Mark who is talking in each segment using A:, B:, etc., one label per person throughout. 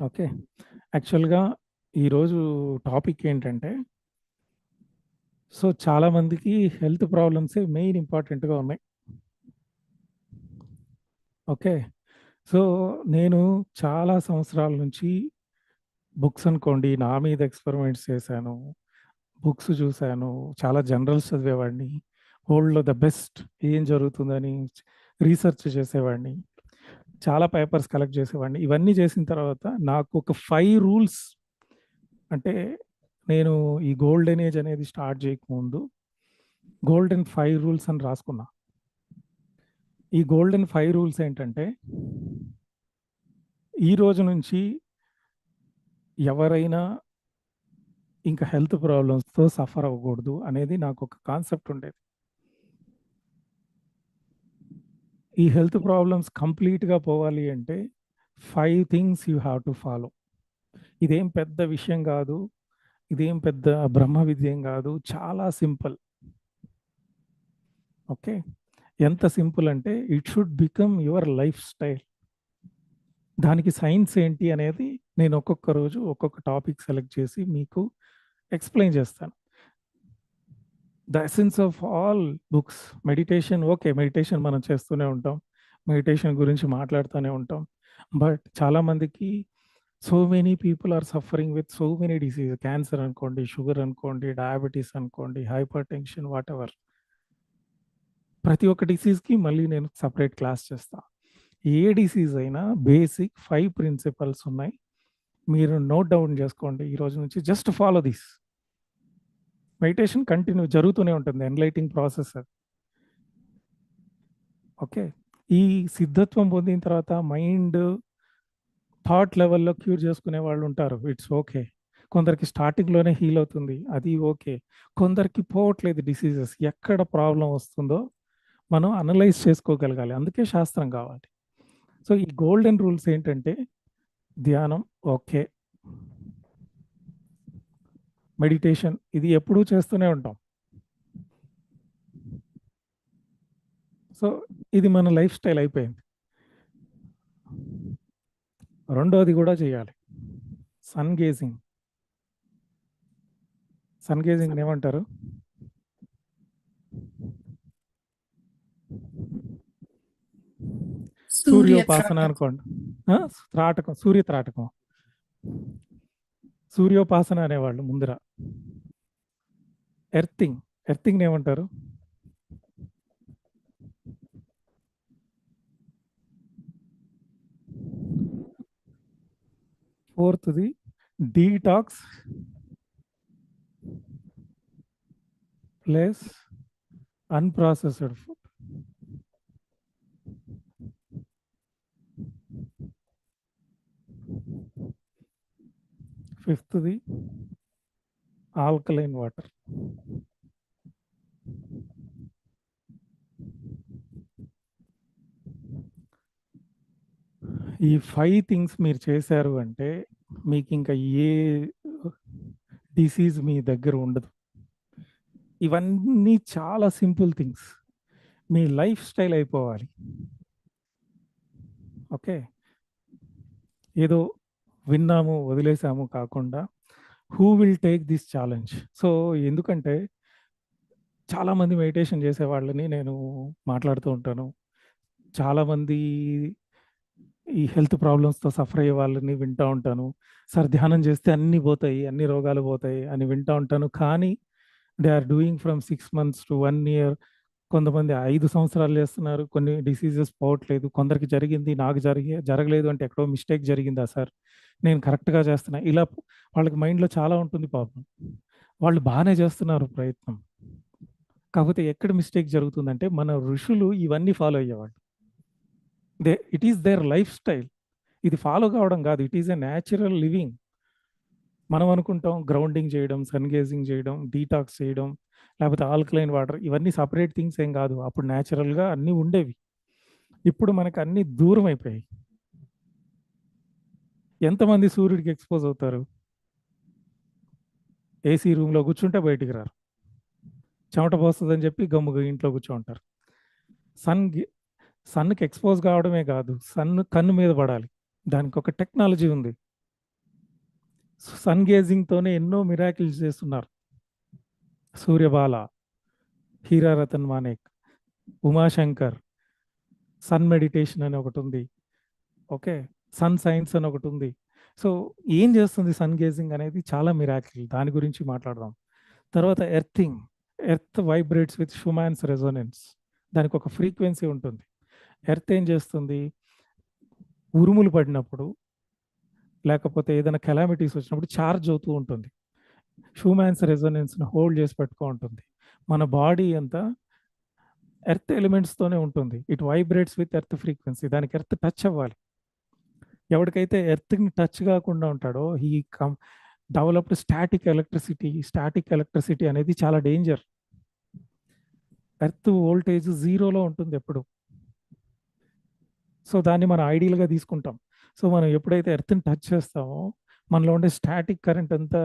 A: Okay. యాక్చువల్‌గా ఈరోజు topic ఏంటంటే, చాలా మందికి హెల్త్ ప్రాబ్లమ్సే మెయిన్ ఇంపార్టెంట్‌గా ఉన్నాయి. ఓకే. సో, నేను చాలా సంవత్సరాల నుంచి బుక్స్ అనుకోండి, నా మీద ఎక్స్‌పెరిమెంట్స్ చేశాను. బుక్స్ చూసాను. చాలా జర్నల్స్ చదివేవాడిని. వరల్డ్‌లో ద బెస్ట్ ఏం జరుగుతుందని రీసెర్చ్ చేసేవాడిని. చాలా పేపర్స్ కలెక్ట్ చేసేవాడిని. ఇవన్నీ చేసిన తర్వాత నాకు ఒక 5 రూల్స్, అంటే నేను ఈ గోల్డెన్ ఏజ్ అనేది స్టార్ట్ చేయకముందు గోల్డెన్ 5 రూల్స్ అని రాసుకున్నా. ఈ గోల్డెన్ 5 రూల్స్ ఏంటంటే, ఈ రోజు నుంచి ఎవరైనా ఇంకా హెల్త్ ప్రాబ్లమ్స్‌తో సఫర్ అవ్వకూడదు అనేది నాకు ఒక కాన్సెప్ట్ ఉండేది. ఈ హెల్త్ ప్రాబ్లమ్స్ కంప్లీట్‌గా పోవాలి అంటే 5 things you have to follow. ఇదేం పెద్ద విషయం కాదు. ఇదేం పెద్ద బ్రహ్మ విద్యేం కాదు. చాలా సింపుల్. ఓకే. ఎంత సింపుల్ అంటే it should become your life style. దానికి సైన్స్ ఏంటి అనేది నేను ఒక్కొక్క రోజు ఒక్కొక్క టాపిక్ సెలెక్ట్ చేసి మీకు ఎక్స్‌ప్లెయిన్ చేస్తాను. The essence of all books meditation. Okay. Meditation మనం చేస్తూనే ఉంటాం. మెడిటేషన్ గురించి మాట్లాడుతూనే ఉంటాం. బట్ చాలామందికి so many people are suffering with so many disease. Cancer అనుకోండి, షుగర్ అనుకోండి, డయాబెటిస్ అనుకోండి, హైపర్ టెన్షన్ వాటెవర్. ప్రతి ఒక్క డిసీజ్‌కి మళ్ళీ నేను సెపరేట్ క్లాస్ చేస్తా. ఏ డిసీజ్ అయినా బేసిక్ 5 ప్రిన్సిపల్స్ ఉన్నాయి. మీరు నోట్ డౌన్ చేసుకోండి. ఈ రోజు నుంచి just follow this. Meditation continue జరుగుతూనే ఉంటుంది. ఎన్‌లైటింగ్ ప్రాసెస్ అది. ఓకే. ఈ సిద్ధత్వం పొందిన తర్వాత మైండ్ థాట్ లెవెల్‌లో క్యూర్ చేసుకునే వాళ్ళు ఉంటారు. It's okay. కొందరికి స్టార్టింగ్‌లోనే హీల్ అవుతుంది. అది ఓకే. కొందరికి పోవట్లేదు డిసీజెస్. ఎక్కడ ప్రాబ్లమ్ వస్తుందో మనం అనలైజ్ చేసుకోగలగాలి. అందుకే శాస్త్రం కావాలి. సో, ఈ గోల్డెన్ రూల్స్ ఏంటంటే, ధ్యానం ఓకే. మెడిటేషన్ ఇది ఎప్పుడూ చేస్తూనే ఉంటాం. సో, ఇది మన లైఫ్ స్టైల్ అయిపోయింది. రెండోది కూడా చేయాలి. Sun gauging. సన్ గేజింగ్‌ని ఏమంటారు? సూర్యోపాసన
B: సూర్యత్రాటకం.
A: అనుకోండి. ఆ! త్రాటకం, సూర్య త్రాటకం. సూర్యోపాసన అనేవాళ్ళు ముందర. ఎర్తింగ్. ఎర్తింగ్‌ని ఏమంటారు? ఫోర్త్‌ది డీటాక్స్ ప్లస్ అన్‌ప్రాసెస్డ్ ఫుడ్. ఫిఫ్త్‌ది ఆల్కలైన్ వాటర్. ఈ 5 థింగ్స్ మీరు చేశారు అంటే మీకింక ఏ డిసీజ్ మీ దగ్గర ఉండదు. ఇవన్నీ చాలా సింపుల్ థింగ్స్. మీ లైఫ్ స్టైల్ అయిపోవాలి. ఓకే. ఏదో విన్నాము, వదిలేసాము కాకుండా who will take this challenge? So, ఎందుకంటే చాలామంది మెడిటేషన్ చేసే వాళ్ళని నేను మాట్లాడుతూ ఉంటాను. చాలామంది ఈ హెల్త్ ప్రాబ్లమ్స్‌తో సఫర్ అయ్యే వాళ్ళని వింటా ఉంటాను. సార్ ధ్యానం చేస్తే అన్నీ పోతాయి, అన్ని రోగాలు పోతాయి అని వింటా ఉంటాను. కానీ they are doing from 6 months to 1 year. కొంతమంది 5 సంవత్సరాలు చేస్తున్నారు. కొన్ని డిసీజెస్ పోవట్లేదు. కొందరికి జరిగింది, నాకు జరగలేదు అంటే ఎక్కడో మిస్టేక్ జరిగిందా సార్? నేను కరెక్ట్‌గా చేస్తున్నా. ఇలా వాళ్ళకి మైండ్‌లో చాలా ఉంటుంది పాపం. వాళ్ళు బానే చేస్తున్నారు ప్రయత్నం. కాకపోతే ఎక్కడ మిస్టేక్ జరుగుతుందంటే మన ఋషులు ఇవన్నీ ఫాలో అయ్యేవాళ్ళు. It is their life style. ఇది ఫాలో కావడం కాదు. It is a natural living. మనం అనుకుంటాం గ్రౌండింగ్ చేయడం, సన్ గేజింగ్ చేయడం, డీటాక్స్ చేయడం, లేకపోతే ఆల్కలైన్ వాటర్ ఇవన్నీ సెపరేట్ థింగ్స్ ఏం కాదు. అప్పుడు న్యాచురల్‌గా అన్నీ ఉండేవి. ఇప్పుడు మనకు అన్నీ దూరం అయిపోయాయి. ఎంతమంది సూర్యుడికి ఎక్స్‌పోజ్ అవుతారు? ఏసీ రూమ్‌లో కూర్చుంటే బయటికి రారు. చెమట పోస్తదని చెప్పి గమ్ముగా ఇంట్లో కూర్చోంటారు. సన్ గి సన్‌కి ఎక్స్‌పోజ్ కావడమే కాదు, సన్ కన్ను మీద పడాలి. దానికొక టెక్నాలజీ ఉంది. సన్ గేజింగ్తోనే ఎన్నో మిరాకిల్స్ చేస్తున్నారు. సూర్యబాల, హీరా రతన్ మానేక్, ఉమాశంకర్, సన్ మెడిటేషన్ అని ఒకటి ఉంది. ఓకే, సన్ సైన్స్ అని ఒకటి ఉంది. సో ఏం చేస్తుంది సన్ గేజింగ్ అనేది? చాలా మిరాకిల్, దాని గురించి మాట్లాడదాం. తర్వాత earthing, earth vibrates with Schumann's resonance, దానికి ఒక ఫ్రీక్వెన్సీ ఉంటుంది. ఎర్త్ ఏం చేస్తుంది? ఉరుములు పడినప్పుడు లేకపోతే ఏదైనా కెలామిటీస్ వచ్చినప్పుడు ఛార్జ్ అవుతూ ఉంటుంది. షూమాన్స్ రెజోనెన్స్ని హోల్డ్ చేసి పెట్టుకో ఉంటుంది. మన బాడీ అంతా ఎర్త్ ఎలిమెంట్స్తోనే ఉంటుంది. It vibrates with earth frequency. దానికి ఎర్త్ టచ్ అవ్వాలి. ఎవరికైతే ఎర్త్ని టచ్ కాకుండా ఉంటాడో he developed static electricity. Static electricity అనేది చాలా డేంజర్. ఎర్త్ వోల్టేజ్ జీరోలో ఉంటుంది ఎప్పుడు. సో దాన్ని మనం ఐడియల్గా తీసుకుంటాం. సో మనం ఎప్పుడైతే ఎర్త్ని టచ్ చేస్తామో మనలో ఉండే స్టాటిక్ కరెంట్ అంతా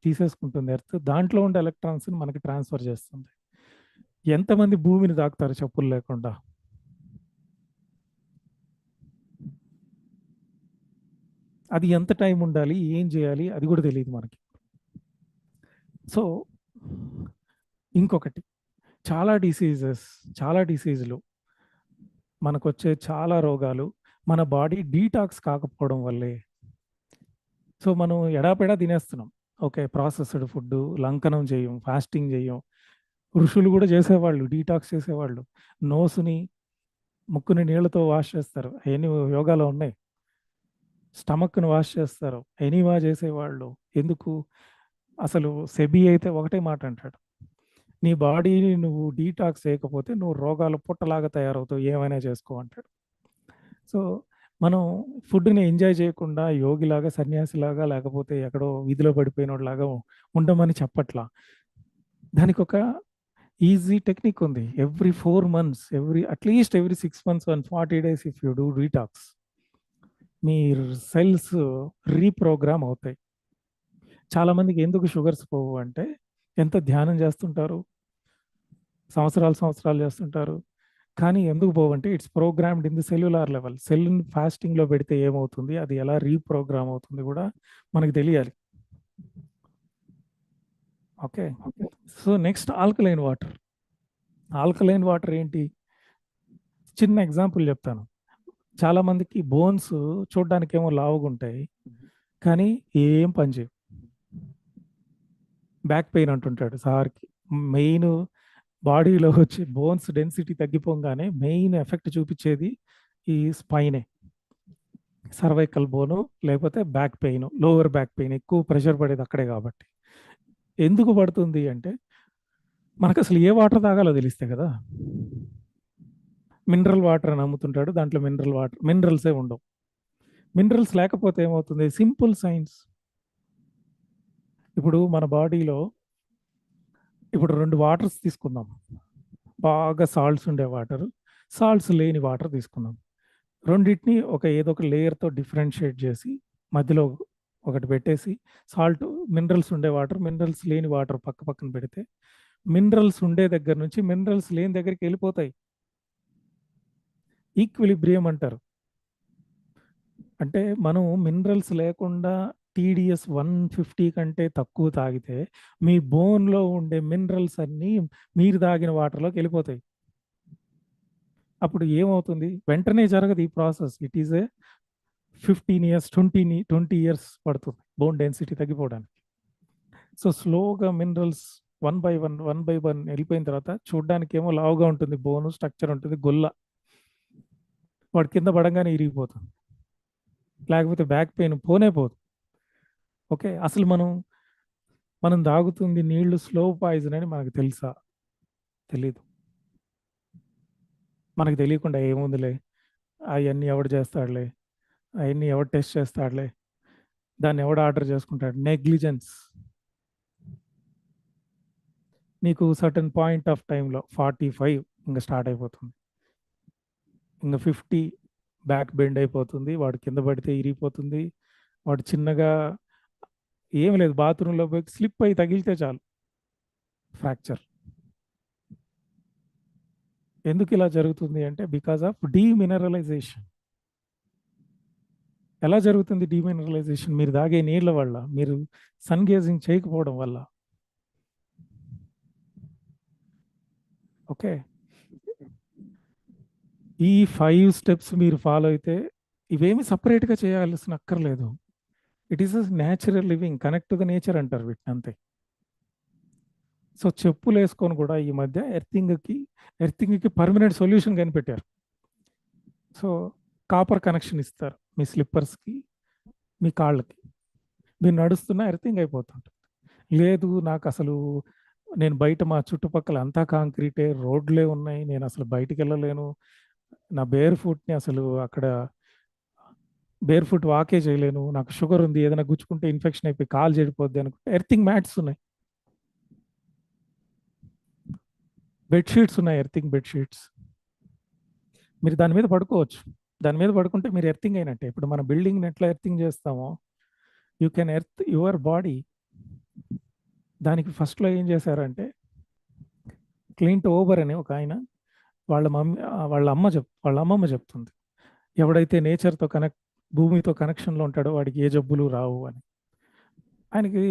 A: తీసేసుకుంటుంది ఎర్త్. దాంట్లో ఉండే ఎలక్ట్రాన్స్ని మనకి ట్రాన్స్ఫర్ చేస్తుంది. ఎంతమంది భూమిని తాకుతారు చెప్పులు లేకుండా? అది ఎంత టైం ఉండాలి, ఏం చేయాలి, అది కూడా తెలియదు మనకి. సో ఇంకొకటి, చాలా డిసీజులు మనకు వచ్చే చాలా రోగాలు మన బాడీ డీటాక్స్ కాకపోవడం వల్లే. సో మనం ఎడాపెడా తినేస్తున్నాం. ఓకే, ప్రాసెస్డ్ ఫుడ్, లంకనం చేయం, ఫాస్టింగ్ చేయం. ఋషులు కూడా చేసేవాళ్ళు, డీటాక్స్ చేసేవాళ్ళు. నోసుని ముక్కుని నీళ్ళతో వాష్ చేస్తారు, అవన్నీ యోగాలో ఉన్నాయి. స్టమక్ను వాష్ చేస్తారు, ఎనీవా చేసేవాళ్ళు. ఎందుకు? అసలు సెబీ అయితే ఒకటే మాట అంటాడు, నీ బాడీని నువ్వు డీటాక్స్ చేయకపోతే నువ్వు రోగాలు పుట్టలాగా తయారవుతావు, ఏమైనా చేసుకో అంటాడు. సో మనం ఫుడ్ని ఎంజాయ్ చేయకుండా యోగిలాగా, సన్యాసిలాగా, లేకపోతే ఎక్కడో వీధిలో పడిపోయినోడ్లాగా ఉండమని చెప్పట్లా. దానికి ఒక ఈజీ టెక్నిక్ ఉంది. Every 4 months, at least every 6 months, 140 days if you do detox, me cells reprogram అవుతాయి. చాలా మందికి ఎందుకు షుగర్స్ పోవు అంటే, ఎంత ధ్యానం చేస్తుంటారు, సంవత్సరాలు చేస్తుంటారు, కానీ ఎందుకు పోవంటే it's programmed in the cellular level. సెల్ని ఫాస్టింగ్లో పెడితే ఏమవుతుంది, అది ఎలా రీప్రోగ్రామ్ అవుతుంది కూడా మనకు తెలియాలి. Okay, so next alkaline water. Alkaline water ఏంటి? చిన్న ఎగ్జాంపుల్ చెప్తాను. చాలా మందికి బోన్స్ చూడడానికి ఏమో లావుగా ఉంటాయి, కానీ ఏం పనిచేయవు. బ్యాక్ పెయిన్ అంటుంటాడు సార్కి. మెయిన్ బాడీలో వచ్చే బోన్స్ డెన్సిటీ తగ్గిపోగానే మెయిన్ ఎఫెక్ట్ చూపించేది ఈ స్పైనే. సర్వైకల్ బోను, లేకపోతే back pain, lower back pain, ఎక్కువ ప్రెషర్ పడేది అక్కడే. కాబట్టి ఎందుకు పడుతుంది అంటే, మనకు అసలు ఏ వాటర్ తాగాలో తెలిస్తే కదా. మినరల్ వాటర్ అని అమ్ముతుంటాడు, దాంట్లో మినరల్సే ఉండవు. మినరల్స్ లేకపోతే ఏమవుతుంది? Simple science. ఇప్పుడు మన బాడీలో ఇప్పుడు 2 వాటర్స్ తీసుకుందాం. బాగా సాల్ట్స్ ఉండే వాటర్, సాల్ట్స్ లేని వాటర్ తీసుకుందాం. రెండింటిని ఏదో ఒక లేయర్తో డిఫరెన్షియేట్ చేసి మధ్యలో ఒకటి పెట్టేసి సాల్ట్, మినరల్స్ ఉండే వాటర్, మినరల్స్ లేని వాటర్ పక్క పక్కన పెడితే మినరల్స్ ఉండే దగ్గర నుంచి మినరల్స్ లేని దగ్గరికి వెళ్ళిపోతాయి. ఈక్విలిబ్రియం అంటారు. అంటే మనం మినరల్స్ లేకుండా TDS 150 కంటే తక్కువ తాగితే మీ బోన్లో ఉండే మినరల్స్ అన్నీ మీరు తాగిన వాటర్లోకి వెళ్ళిపోతాయి. అప్పుడు ఏమవుతుంది? వెంటనే జరగదు ఈ process. It is a 15 years, 20 years పడుతుంది బోన్ డెన్సిటీ తగ్గిపోవడానికి. సో స్లోగా మినరల్స్ వన్ బై వన్ వెళ్ళిపోయిన తర్వాత చూడడానికి ఏమో లావుగా ఉంటుంది, బోను స్ట్రక్చర్ ఉంటుంది, గొల్ల. వాడు కింద పడంగానే ఇరిగిపోతుంది, లేకపోతే బ్యాక్ పెయిన్ పోనే పోదు. ఓకే, అసలు మనం తాగుతుంది నీళ్లు స్లో పాయిజన్ అని మనకు తెలుసా? తెలీదు. మనకు తెలియకుండా ఏముందిలే, అవన్నీ ఎవడు చేస్తాడులే, అవన్నీ ఎవడు టెస్ట్ చేస్తాడులే, దాన్ని ఎవడు ఆర్డర్ చేసుకుంటాడు. నెగ్లిజెన్స్. నీకు సర్టన్ పాయింట్ ఆఫ్ టైంలో 45 ఇంకా స్టార్ట్ అయిపోతుంది, ఇంకా 50 బ్యాక్ బెండ్ అయిపోతుంది, వాడు కింద పడితే ఇరిగిపోతుంది. వాడు చిన్నగా ఏం లేదు, బాత్రూంలో పోయి స్లిప్ అయి తగిలితే చాలు ఫ్రాక్చర్. ఎందుకు ఇలా జరుగుతుంది అంటే, బికాస్ ఆఫ్ డీమినరలైజేషన్. ఎలా జరుగుతుంది డీమినరలైజేషన్? మీరు తాగే నీళ్ళ వల్ల, మీరు సన్ గేజింగ్ చేయకపోవడం వల్ల. ఓకే, ఈ 5 స్టెప్స్ మీరు ఫాలో అయితే ఇవేమి సపరేట్గా చేయాల్సిన అక్కర్లేదు. It is a natural living, connect to the nature అంటారు వీటిని, అంతే. సో చెప్పులు వేసుకొని కూడా ఈ మధ్య ఎర్తింగ్కి పర్మనెంట్ సొల్యూషన్ కనిపెట్టారు. సో కాపర్ కనెక్షన్ ఇస్తారు మీ స్లిప్పర్స్కి, మీ కాళ్ళకి. మీరు నడుస్తున్నా ఎర్తింగ్ అయిపోతుంటుంది. లేదు నాకు అసలు, నేను బయట మా చుట్టుపక్కల అంతా కాంక్రీటే, రోడ్లే ఉన్నాయి, నేను అసలు బయటికి వెళ్ళలేను, నా బేర్ ఫుట్ని అసలు అక్కడ బేర్ ఫుట్ వాకే చేయలేను, నాకు షుగర్ ఉంది, ఏదైనా గుచ్చుకుంటే ఇన్ఫెక్షన్ అయిపోయి కాలు చెడిపోద్ది అనుకుంటే ఎర్తింగ్ మ్యాట్స్ ఉన్నాయి, బెడ్షీట్స్ ఉన్నాయి, ఎర్తింగ్ బెడ్షీట్స్. మీరు దాని మీద పడుకోవచ్చు. దాని మీద పడుకుంటే మీరు ఎర్తింగ్ అయినట్టే. ఇప్పుడు మన బిల్డింగ్ని ఎట్లా ఎర్తింగ్ చేస్తామో, you can earth your body. దానికి ఫస్ట్లో ఏం చేశారంటే, క్లింట్ ఓబర్ అని ఒక ఆయన, వాళ్ళ అమ్మమ్మ చెప్తుంది, ఎవడైతే నేచర్తో భూమితో కనెక్షన్లో ఉంటాడో వాడికి ఏ జబ్బులు రావు అని. ఆయనకి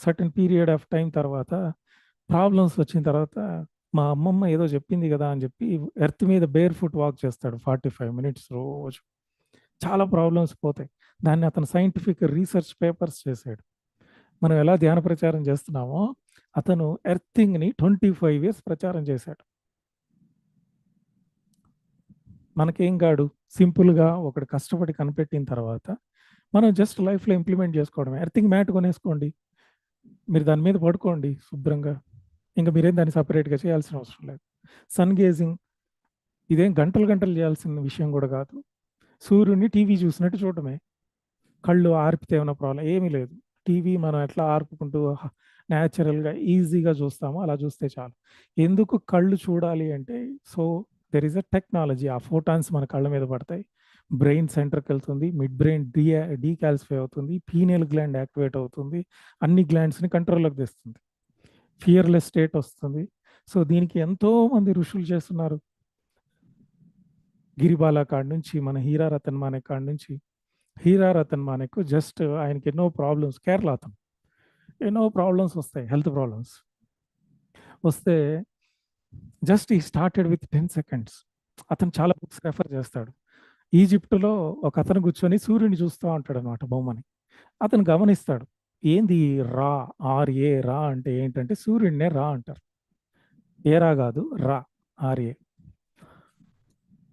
A: సర్టన్ పీరియడ్ ఆఫ్ టైం తర్వాత ప్రాబ్లమ్స్ వచ్చిన తర్వాత, మా అమ్మమ్మ ఏదో చెప్పింది కదా అని చెప్పి ఎర్త్ మీద బేర్ ఫుట్ వాక్ చేస్తాడు 45 మినిట్స్ రోజు. చాలా ప్రాబ్లమ్స్ పోతాయి. దాన్ని అతను సైంటిఫిక్ రీసెర్చ్ పేపర్స్ చేశాడు. మనం ఎలా ధ్యాన ప్రచారం చేస్తున్నామో, అతను ఎర్తింగ్ని 25 ఇయర్స్ ప్రచారం చేశాడు. మనకేం కాడు, సింపుల్గా ఒకటి కష్టపడి కనిపెట్టిన తర్వాత మనం జస్ట్ లైఫ్లో ఇంప్లిమెంట్ చేసుకోవడమే. ఎర్తింగ్ మ్యాట్ కొనేసుకోండి, మీరు దాని మీద పడుకోండి శుభ్రంగా, ఇంకా మీరేం దాన్ని సపరేట్గా చేయాల్సిన అవసరం లేదు. సన్ గేజింగ్ ఇదేం గంటలు గంటలు చేయాల్సిన విషయం కూడా కాదు. సూర్యుడిని టీవీ చూసినట్టు చూడటమే. కళ్ళు ఆర్పితే ఏమైనా ప్రాబ్లం ఏమీ లేదు. టీవీ మనం ఎట్లా ఆర్పుకుంటూ న్యాచురల్గా ఈజీగా చూస్తామో అలా చూస్తే చాలు. ఎందుకు కళ్ళు చూడాలి అంటే, so there is a technology. ఆ ఫోటాన్స్ మన కళ్ళ మీద పడతాయి, బ్రెయిన్ సెంటర్కి వెళ్తుంది, మిడ్ బ్రెయిన్ డీకాల్సిఫై అవుతుంది, పీనియల్ గ్లాండ్ యాక్టివేట్ అవుతుంది, అన్ని గ్లాండ్స్ని కంట్రోల్లోకి తెస్తుంది, ఫియర్లెస్ స్టేట్ వస్తుంది. సో దీనికి ఎంతో మంది ఋషులు చేస్తున్నారు. గిరిబాలా కాడ నుంచి మన హీరా రతన్ మానేక్ కాడ నుంచి. హీరా రతన్ మానేక్ జస్ట్ ఆయనకి ఎన్నో ప్రాబ్లమ్స్, కేరళ అతను, ఎన్నో ప్రాబ్లమ్స్ వస్తాయి, హెల్త్ ప్రాబ్లమ్స్ వస్తే జస్ట్ ఈ స్టార్టెడ్ విత్ 10 seconds. అతను చాలా బుక్స్ రెఫర్ చేస్తాడు. ఈజిప్టులో ఒక అతను కూర్చొని సూర్యుని చూస్తూ ఉంటాడు అనమాట, బొమ్మని. అతను గమనిస్తాడు, ఏంది రా, ఆర్ఏ, రా అంటే ఏంటంటే సూర్యుడినే రా అంటారు, ఏరా కాదు రా, ఆర్ఏ.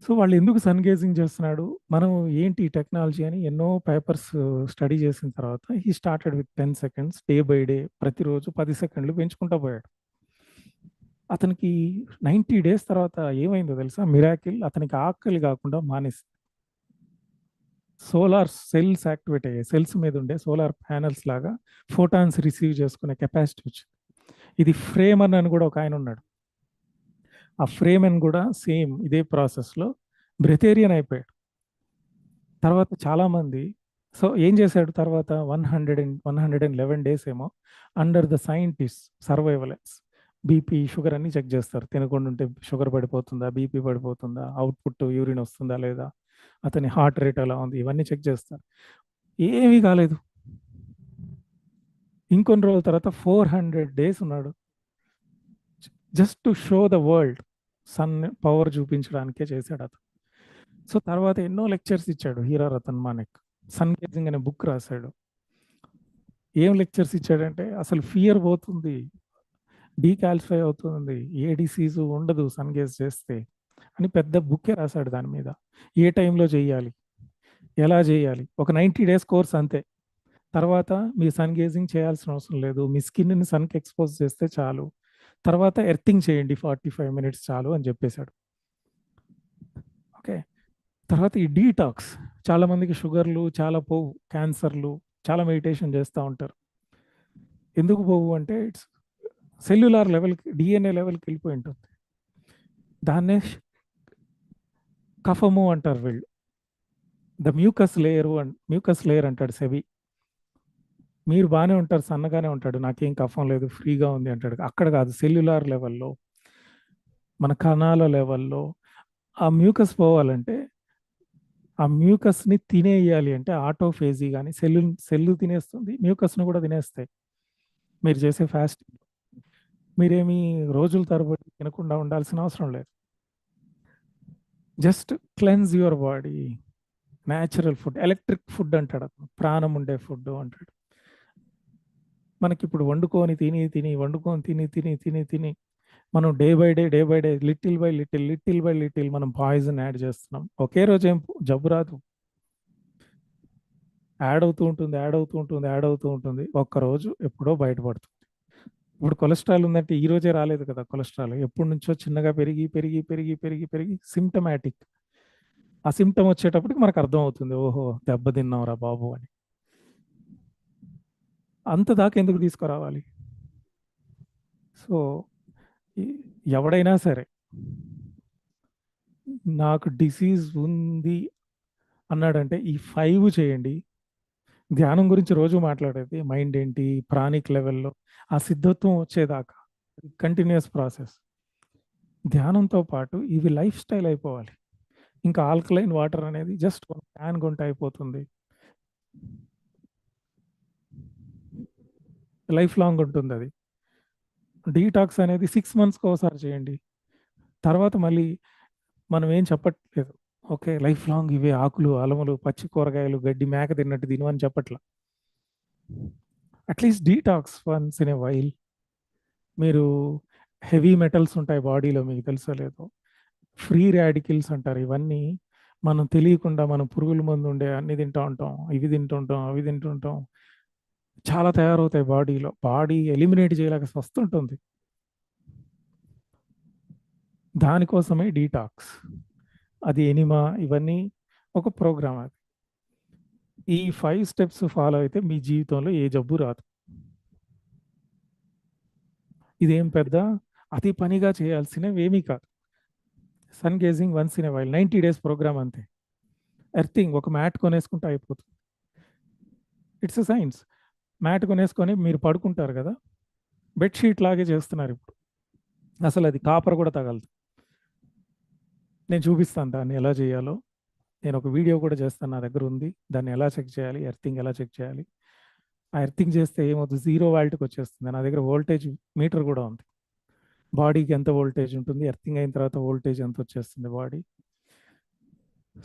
A: సో వాళ్ళు ఎందుకు సన్ గేజింగ్ చేస్తున్నాడు, మనం ఏంటి టెక్నాలజీ అని ఎన్నో పేపర్స్ స్టడీ చేసిన తర్వాత he started with 10 seconds, day by day, ప్రతిరోజు 10 సెకండ్లు పెంచుకుంటూ పోయాడు. అతనికి 90 days తర్వాత ఏమైందో తెలుసా, మిరాకిల్. అతనికి ఆకలి కాకుండా మానేసి సోలార్ సెల్స్ యాక్టివేట్ అయ్యాయి. సెల్స్ మీద ఉండే సోలార్ ప్యానల్స్ లాగా ఫోటాన్స్ రిసీవ్ చేసుకునే కెపాసిటీ వచ్చింది. ఇది ఫ్రేమన్ అని కూడా ఒక ఆయన ఉన్నాడు. ఆ ఫ్రేమన్ కూడా సేమ్ ఇదే ప్రాసెస్లో బ్రెథేరియన్ అయిపోయాడు. తర్వాత చాలామంది, సో ఏం చేశాడు తర్వాత 111 days ఏమో under the scientist surveillance, BP sugar అన్ని చెక్ చేస్తారు. తినకుండా ఉంటే షుగర్ పడిపోతుందా, బీపీ పడిపోతుందా, అవుట్పుట్ యూరిన్ వస్తుందా లేదా, అతని హార్ట్ రేట్ ఎలా ఉంది, ఇవన్నీ చెక్ చేస్తారు. ఏమీ కాలేదు. ఇంకొన్ని రోజుల తర్వాత 400 days ఉన్నాడు, just to show the world, sun power చూపించడానికే చేశాడు అతను. సో తర్వాత ఎన్నో లెక్చర్స్ ఇచ్చాడు హీరా రతన్ మానేక్. సన్ గేజింగ్ అనే బుక్ రాశాడు. ఏం లెక్చర్స్ ఇచ్చాడంటే, అసలు ఫియర్ పోతుంది, డీకాల్సిఫై అవుతుంది, ఏ డిసీజు ఉండదు సన్ గేజ్ చేస్తే అని పెద్ద బుక్కే రాశాడు దాని మీద. ఏ టైంలో చేయాలి, ఎలా చేయాలి, ఒక 90 days కోర్స్ అంతే. తర్వాత మీ సన్ గేజింగ్ చేయాల్సిన అవసరం లేదు, మీ స్కిన్ని సన్కి ఎక్స్పోజ్ చేస్తే చాలు, తర్వాత ఎర్తింగ్ చేయండి 45 minutes చాలు అని చెప్పేశాడు. ఓకే, తర్వాత ఈ డీటాక్స్, చాలా మందికి షుగర్లు చాలా పోవు, క్యాన్సర్లు, చాలా మెడిటేషన్ చేస్తూ ఉంటారు. ఎందుకు పోవు అంటే ఇట్స్ సెల్యులార్ లెవెల్కి, డిఎన్ఏ లెవెల్కి వెళ్ళిపోయి ఉంటుంది. దాన్నే కఫము అంటారు వీళ్ళు, ద మ్యూకస్ లేయర్ అంటాడు సెవి. మీరు బాగానే ఉంటారు, సన్నగానే ఉంటాడు, నాకేం కఫం లేదు, ఫ్రీగా ఉంది అంటాడు. అక్కడ కాదు, సెల్యులార్ లెవెల్లో, మన కణాల లెవెల్లో ఆ మ్యూకస్ పోవాలంటే ఆ మ్యూకస్ని తినేయాలి అంటే ఆటోఫేజీ కానీ సెల్లు తినేస్తుంది, మ్యూకస్ను కూడా తినేస్తాయి మీరు చేసే ఫాస్టింగ్. మీరేమి రోజుల తరబడి తినకుండా ఉండాల్సిన అవసరం లేదు. Just cleanse your body. Natural food, electric food అంటాడు అతను, ప్రాణం ఉండే ఫుడ్ అంటాడు. మనకి ఇప్పుడు వండుకొని తిని తిని వండుకొని తిని తిని తిని తిని మనం day by day little by little మనం పాయిజన్ యాడ్ చేస్తున్నాం. ఒకే రోజు ఏం జబ్బు రాదు, యాడ్ అవుతూ ఉంటుంది, యాడ్ అవుతూ ఉంటుంది, యాడ్ అవుతూ ఉంటుంది. ఒక్కరోజు ఎప్పుడో బయటపడుతుంది. ఇప్పుడు కొలెస్ట్రాల్ ఉందంటే ఈ రోజే రాలేదు కదా, కొలెస్ట్రాల్ ఎప్పటి నుంచో చిన్నగా పెరిగి పెరిగి పెరిగి పెరిగి పెరిగి సిమ్టమాటిక్. ఆ సిమ్టమ్ వచ్చేటప్పటికి మనకు అర్థం అవుతుంది, ఓహో దెబ్బతిన్నాంరా బాబు అని. అంత దాకా ఎందుకు తీసుకురావాలి? సో ఎవడైనా సరే నాకు డిసీజ్ ఉంది అన్నాడంటే ఈ 5 చేయండి. ధ్యానం గురించి రోజు మాట్లాడేది మైండ్ ఏంటి, ప్రాణిక్ లెవెల్లో ఆ సిద్ధత్వం వచ్చేదాకా కంటిన్యూస్ ప్రాసెస్. ధ్యానంతో పాటు ఇవి లైఫ్ స్టైల్ అయిపోవాలి. ఇంకా ఆల్కలైన్ వాటర్ అనేది జస్ట్ క్యాన్ కొంటే అయిపోతుంది, లైఫ్ లాంగ్ ఉంటుంది అది. డీటాక్స్ అనేది 6 మంత్స్కి ఒకసారి చేయండి. తర్వాత మళ్ళీ మనం ఏం చెప్పట్లేదు, ఓకే లైఫ్ లాంగ్ ఇవే ఆకులు అలములు పచ్చి కూరగాయలు గడ్డి మేక తిన్నట్టు తిను అని చెప్పట్లా. At least detox once in a while. మీరు హెవీ మెటల్స్ ఉంటాయి బాడీలో, మీకు తెలుసో లేదో, ఫ్రీ రాడికల్స్ అంటారు. ఇవన్నీ మనం తెలియకుండా మనం పురుగుల మందు ఉండే అన్ని తింటూ ఉంటాం, ఇవి తింటుంటాం, అవి తింటుంటాం, చాలా తయారవుతాయి బాడీలో. బాడీ ఎలిమినేట్ చేయలేక వస్తుంటుంది. దానికోసమే డీటాక్స్, అది ఎనిమా, ఇవన్నీ ఒక ప్రోగ్రామ్. అది ఈ 5 స్టెప్స్ ఫాలో అయితే మీ జీవితంలో ఏ జబ్బు రాదు. ఇదేం పెద్ద అతి పనిగా చేయాల్సినవి ఏమీ కాదు. Sun gazing once in a while 90 days programme అంతే. ఎర్తింగ్ ఒక మ్యాట్ కొనేసుకుంటే అయిపోతుంది. It's science. మ్యాట్ కొనేసుకొని మీరు పడుకుంటారు కదా, బెడ్షీట్ లాగే చేస్తున్నారు ఇప్పుడు. అసలు అది కాపర్ కూడా తగలదు. నేను చూపిస్తాను దాన్ని ఎలా చేయాలో. నేను ఒక వీడియో కూడా చేస్తాను, నా దగ్గర ఉంది. దాన్ని ఎలా చెక్ చేయాలి, ఎర్తింగ్ ఎలా చెక్ చేయాలి. ఆ ఎర్తింగ్ చేస్తే ఏమవుతుంది, 0 వాల్ట్కి వచ్చేస్తుంది. నా దగ్గర వోల్టేజ్ మీటర్ కూడా ఉంది. బాడీకి ఎంత వోల్టేజ్ ఉంటుంది, ఎర్తింగ్ అయిన తర్వాత వోల్టేజ్ ఎంత వచ్చేస్తుంది బాడీ.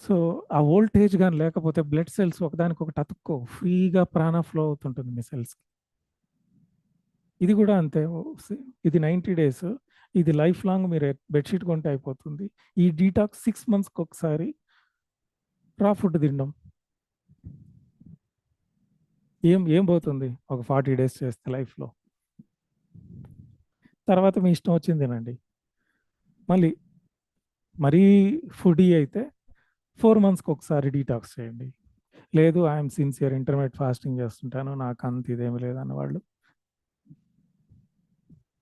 A: సో ఆ వోల్టేజ్ కానీ లేకపోతే బ్లడ్ సెల్స్ ఒకదానికొకటి అతుక్కో, ఫ్రీగా ప్రాణ ఫ్లో అవుతుంటుంది మీ సెల్స్. ఇది కూడా అంతే. ఇది 90 డేస్, ఇది లైఫ్ లాంగ్. మీరు బెడ్షీట్ కొంటే అయిపోతుంది. ఈ డీటాక్స్ 6 మంత్స్కి ఒకసారి రా ఫుడ్ తినడం. ఏం ఏం పోతుంది ఒక 40 డేస్ చేస్తే లైఫ్లో. తర్వాత మీ ఇష్టం వచ్చింది తినండి. మళ్ళీ మరీ ఫుడీ అయితే 4 మంత్స్కి ఒకసారి డీటాక్స్ చేయండి. లేదు ఐఎమ్ సిన్సియర్ ఇంటర్మీడియట్ ఫాస్టింగ్ చేస్తుంటాను, నాకు అంత ఇదేమి లేదన్న వాళ్ళు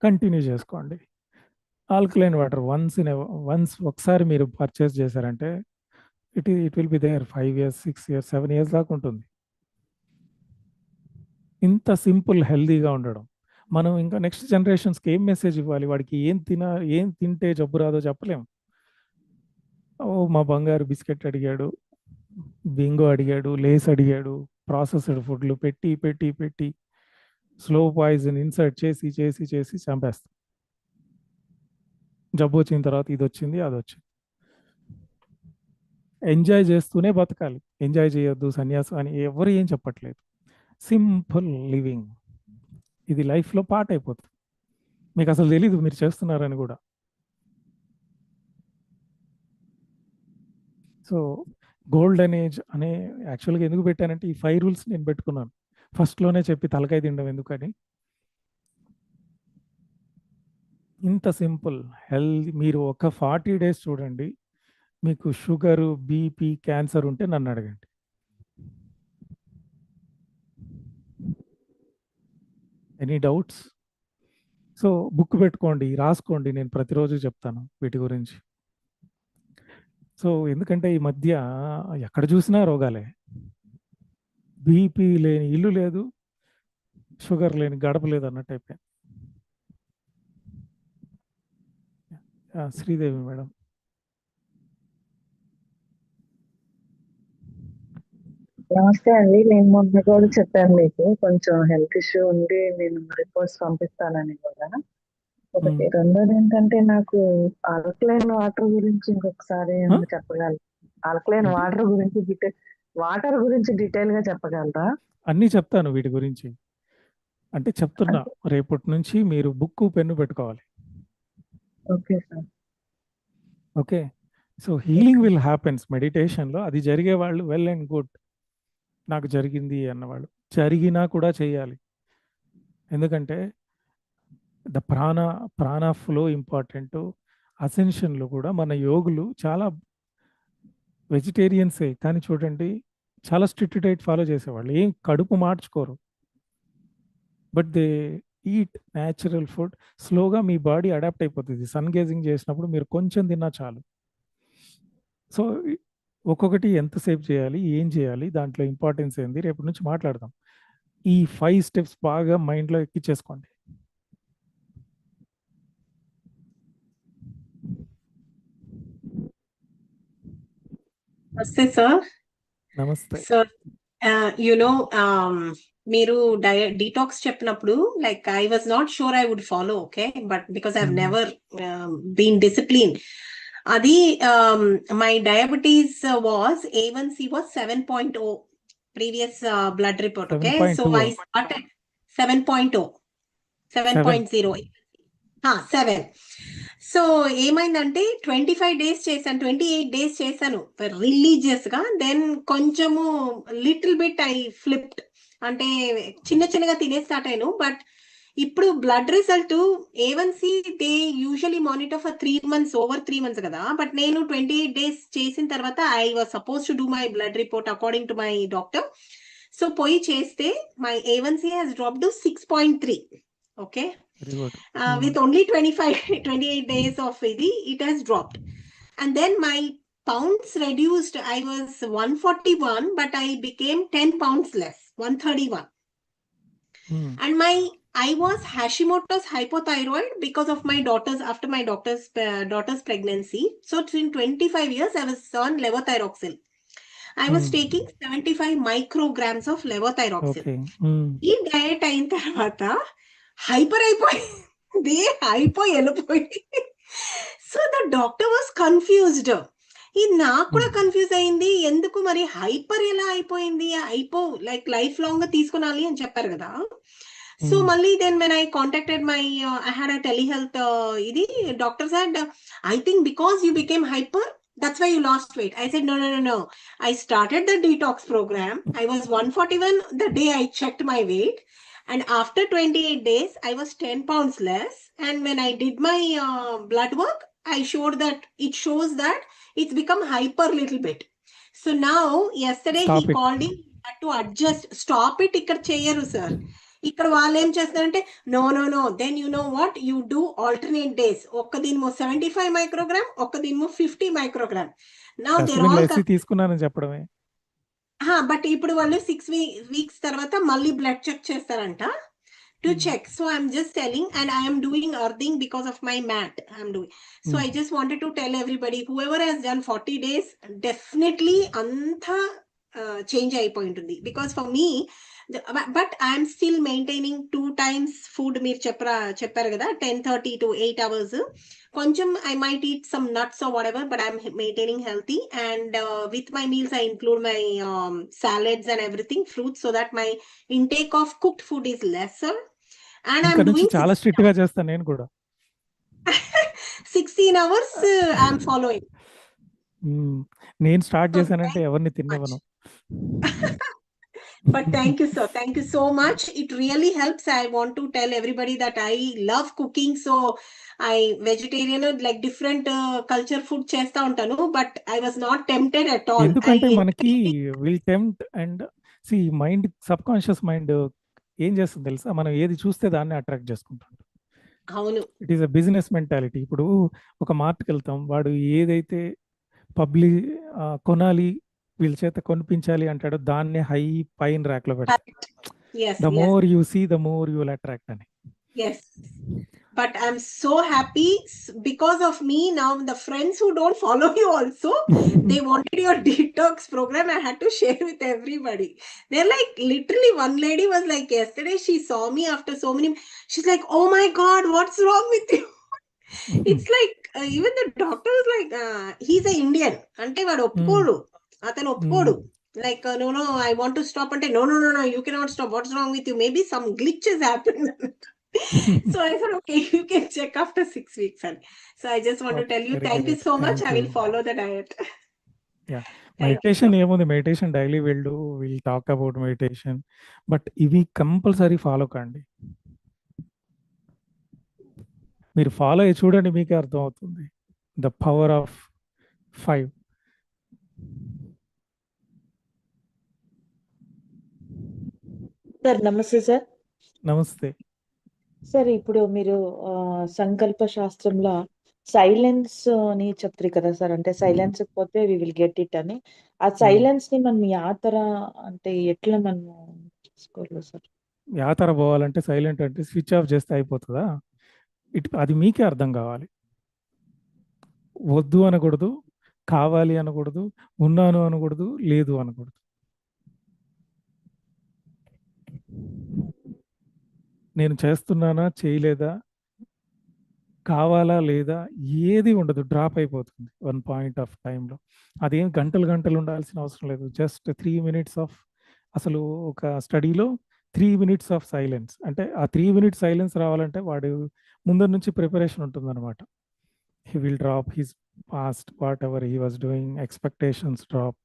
A: కంటిన్యూ చేసుకోండి. ఆల్కలైన్ వాటర్ వన్స్ ఒకసారి మీరు పర్చేస్ చేశారంటే it will be there 5 years 6 years 7 years దాకా ఉంటుంది. ఇంత సింపుల్ హెల్దీగా ఉండడం. మనం ఇంకా నెక్స్ట్ జనరేషన్స్కి ఏం మెసేజ్ ఇవ్వాలి, వాడికి ఏం తింటే జబ్బు రాదో చెప్పలేం. ఓ మా బంగారు బిస్కెట్ అడిగాడు, బింగో అడిగాడు, లేస్ అడిగాడు, ప్రాసెస్డ్ ఫుడ్లు పెట్టి పెట్టి పెట్టి స్లో పాయిజన్ ఇన్సర్ట్ చేసి చేసి చేసి చంపేస్తాం. జబ్బు వచ్చిన తర్వాత ఇది వచ్చింది అది వచ్చింది. ఎంజాయ్ చేస్తూనే బతకాలి, ఎంజాయ్ చేయొద్దు సన్యాసం అని ఎవరు ఏం చెప్పట్లేదు. సింపుల్ లివింగ్, ఇది లైఫ్లో పార్ట్ అయిపోతుంది. మీకు అసలు తెలీదు మీరు చేస్తున్నారని కూడా. సో గోల్డెన్ ఏజ్ అనే యాక్చువల్గా ఎందుకు పెట్టానంటే ఈ 5 రూల్స్ నేను పెట్టుకున్నాను. ఫస్ట్లోనే చెప్పి తలకాయ తినడం ఎందుకని. ఇంత సింపుల్ హెల్త్. మీరు ఒక 40 డేస్ చూడండి, మీకు షుగరు బీపీ క్యాన్సర్ ఉంటే నన్ను అడగండి. Any doubts? సో బుక్ పెట్టుకోండి, రాసుకోండి, నేను ప్రతిరోజు చెప్తాను వీటి గురించి. సో ఎందుకంటే ఈ మధ్య ఎక్కడ చూసినా రోగాలే. బీపీ లేని ఇల్లు లేదు, షుగర్ లేని గడప లేదు అన్నట్టు అయిపోయింది. శ్రీదేవి మేడం.
B: నమస్తే అండి. నేను మొన్న కూడా చెప్పాను మీకు కొంచెం హెల్త్ ఇష్యూ ఉండి నేను రిపోర్ట్స్ పంపిస్తానని కూడా. ఒకటి రెండోది ఏంటంటే నాకు ఆల్కలైన్ వాటర్ గురించి ఇంకొకసారి ఏమైనా చెప్పగలరు? ఆల్కలైన్
A: ఏంటి?
B: వాటర్ గురించి వాటర్ గురించి డీటెయిల్ గా చెప్పగలరా?
A: అన్నీ చెప్తాను వీటి గురించి. అంటే చెప్తున్నా, రేపటి నుంచి మీరు బుక్ పెన్ను పెట్టుకోవాలి.
B: Okay sir.
A: Okay. So healing will happens మెడిటేషన్లో. అది జరిగే వాళ్ళు వెల్ అండ్ గుడ్. నాకు జరిగింది అన్నవాళ్ళు జరిగినా కూడా చేయాలి. ఎందుకంటే ద ప్రాణ ఫ్లో ఇంపార్టెంట్. అసెన్షన్లో కూడా మన యోగులు చాలా వెజిటేరియన్సే, కానీ చూడండి చాలా స్ట్రిక్ట్ డైట్ ఫాలో చేసేవాళ్ళు, ఏం కడుపు మార్చుకోరు. But they eat natural food. స్లోగా మీ బాడీ అడాప్ట్ అయిపోతుంది. సన్ గేజింగ్ చేసినప్పుడు మీరు కొంచెం తిన్నా చాలు. సో ఒక్కొక్కటి ఎంతసేపు చేయాలి, ఏం చేయాలి, దాంట్లో ఇంపార్టెన్స్ ఏంది, రేపటి నుంచి మాట్లాడదాం. ఈ 5 స్టెప్స్ బాగా మైండ్లో ఎక్కించేసుకోండి.
C: నమస్తే సార్.
A: నమస్తే.
C: సార్ మీరు డీటాక్స్ చెప్పినప్పుడు like I was not sure I would follow, okay, but because I have never been discipline. అది my diabetes was A1C was 7.0 previous blood report, okay, so
A: 7.2
C: I started 7.0 7.0 7. So ఏమైందంటే 25 days చేశాను, 28 days చేశాను religious గా. Then కొంచెము little bit I flipped, అంటే చిన్న చిన్నగా తినే స్టార్ట్ అయ్యాను. బట్ ఇప్పుడు blood result A1C they usually monitor for 3 months, over 3 months కదా. బట్ నేను 28 days చేసిన తర్వాత I was suppose to do my blood report according to my doctor. So పోయి చేస్తే my A1C has dropped to 6.3. Okay. With only 28 days of it has dropped. And then my pounds reduced. I was 141, but I became 10 pounds less, 131. And I was Hashimoto's hypothyroid because of my after my daughter's pregnancy. So in 25 years, I was on levothyroxine. I was taking 75 micrograms of levothyroxine. ఈ diet అయిన తర్వాత hyper అయిపోయింది, వెళ్ళిపోయి. So the doctor was confused. ఇది నాకు కూడా confuse అయింది, ఎందుకు మరి హైపర్ ఎలా అయిపోయింది, లైక్ లైఫ్ లాంగ్ గా తీసుకునాలి అని చెప్పారు కదా. సో మళ్ళీ then when I contacted my I had a telehealth doctor said, I think because you became hyper, that's why you lost weight. I said, no. I started the detox program. I was 141 the day I checked my weight. And after 28 days, I was 10 pounds less. And when I did my blood work, it shows that it's become hyper little bit. So now, yesterday he called in to adjust. Stop it, ikkada cheyaru sir. ఇక్కడ వాళ్ళు ఏం చేస్తారంటే no then you know what you do alternate days. ఒక్క దీనిమో 75 microgram, ఒక్క దీనిమో 50 microgram.
A: తీసుకున్నానని చెప్పడమే.
C: But ఇప్పుడు వాళ్ళు 6 weeks తర్వాత మళ్ళీ బ్లడ్ చెక్ చేస్తారంట to check. So I'm just telling, and I am doing earthing because of my mat. I'm doing. So I just wanted to tell everybody, whoever has done 40 days, definitely anta change అయిపోయి ఉంటుంది. Because for me, but I'm still maintaining 2 times food. మీరు చెప్పారు కదా 10:30 to 8 hours. కొంచెం I might eat some nuts or whatever, but I'm maintaining healthy. And with my meals, I include my salads and everything, fruits, so that my intake of cooked food is lesser. And I'm doing
A: చాలా strict గా చేస్తాను నేను కూడా.
C: 16 hours I'm following.
A: నేను start చేశానంటే ఎవరిని తిన్నవను.
C: But thank you, sir. Thank you so much. It really helps. I want to tell everybody that I love cooking. So I vegetarian, like different culture food chesta untanu, but I was not tempted at all.
A: ఎందుకంటే మనకి will tempt and see mind, subconscious mind ఏం చేస్తుంది తెలుసా, మనం ఏది చూస్తే దాన్ని attract చేసుకుంటాం.
C: అవును.
A: It is a business mentality. ఇప్పుడు ఒక మార్ట్కి వెళ్తాం, వాడు ఏదైతే కొనాలి, వీళ్ళ చేత కొనిపించాలి అంటాడు, దాన్ని హై పైన ర్యాక్ లో పెడతాడు. The more you see the more you will attract అని.
C: but I'm so happy because of me. Now the friends who don't follow you also, they wanted your detox program. I had to share with everybody. They're like, literally, one lady was like, yesterday she saw me after so many, she's like, oh my god, what's wrong with you? It's like even the doctor was like, he's a Indian అంటే వాడు ఒప్పుకోడు, అతను ఒప్పుకోడు. Like no, I want to stop అంటే no, you cannot stop, what's wrong with you, maybe some glitches happened. So I thought, okay, you can check after 6 weeks. And so I just want to tell you, thank you so much. I will follow the diet.
A: Yeah, meditation ఏముంది, meditation daily will talk about meditation, but ఇవి compulsory follow కండి. మీరు follow అయ్యి చూడండి, మీకే అర్థం అవుతుంది the power of 5.
D: Sir నమస్తే సార్.
A: నమస్తే
D: సార్, ఇప్పుడు మీరు సంకల్ప శాస్త్రంలో సైలెన్స్ అని చెప్తారు కదా సార్, అంటే సైలెన్స్ పోతే వి విల్ గెట్ ఇట్ అని. ఆ సైలెన్స్ ని మనం యాతర అంటే ఎట్లా మనం చేసుకోవాలి సార్?
A: యాతర పోవాలంటే సైలెంట్ అంటే స్విచ్ ఆఫ్ చేస్తే అయిపోతుందా? అది మీకే అర్థం కావాలి. వద్దు అనకూడదు, కావాలి అనకూడదు, ఉన్నాను అనకూడదు, లేదు అనకూడదు. నేను చేస్తున్నానా చేయలేదా, కావాలా లేదా, ఏది ఉండదు, డ్రాప్ అయిపోతుంది 1 పాయింట్ ఆఫ్ టైంలో. అదేం గంటలు ఉండాల్సిన అవసరం లేదు. జస్ట్ 3 minutes ఆఫ్, అసలు ఒక స్టడీలో 3 minutes ఆఫ్ సైలెన్స్. అంటే ఆ 3 minutes సైలెన్స్ రావాలంటే వాడు ముందర నుంచి ప్రిపరేషన్ ఉంటుందన్నమాట. He will drop his past, what ever he was doing, expectations drop,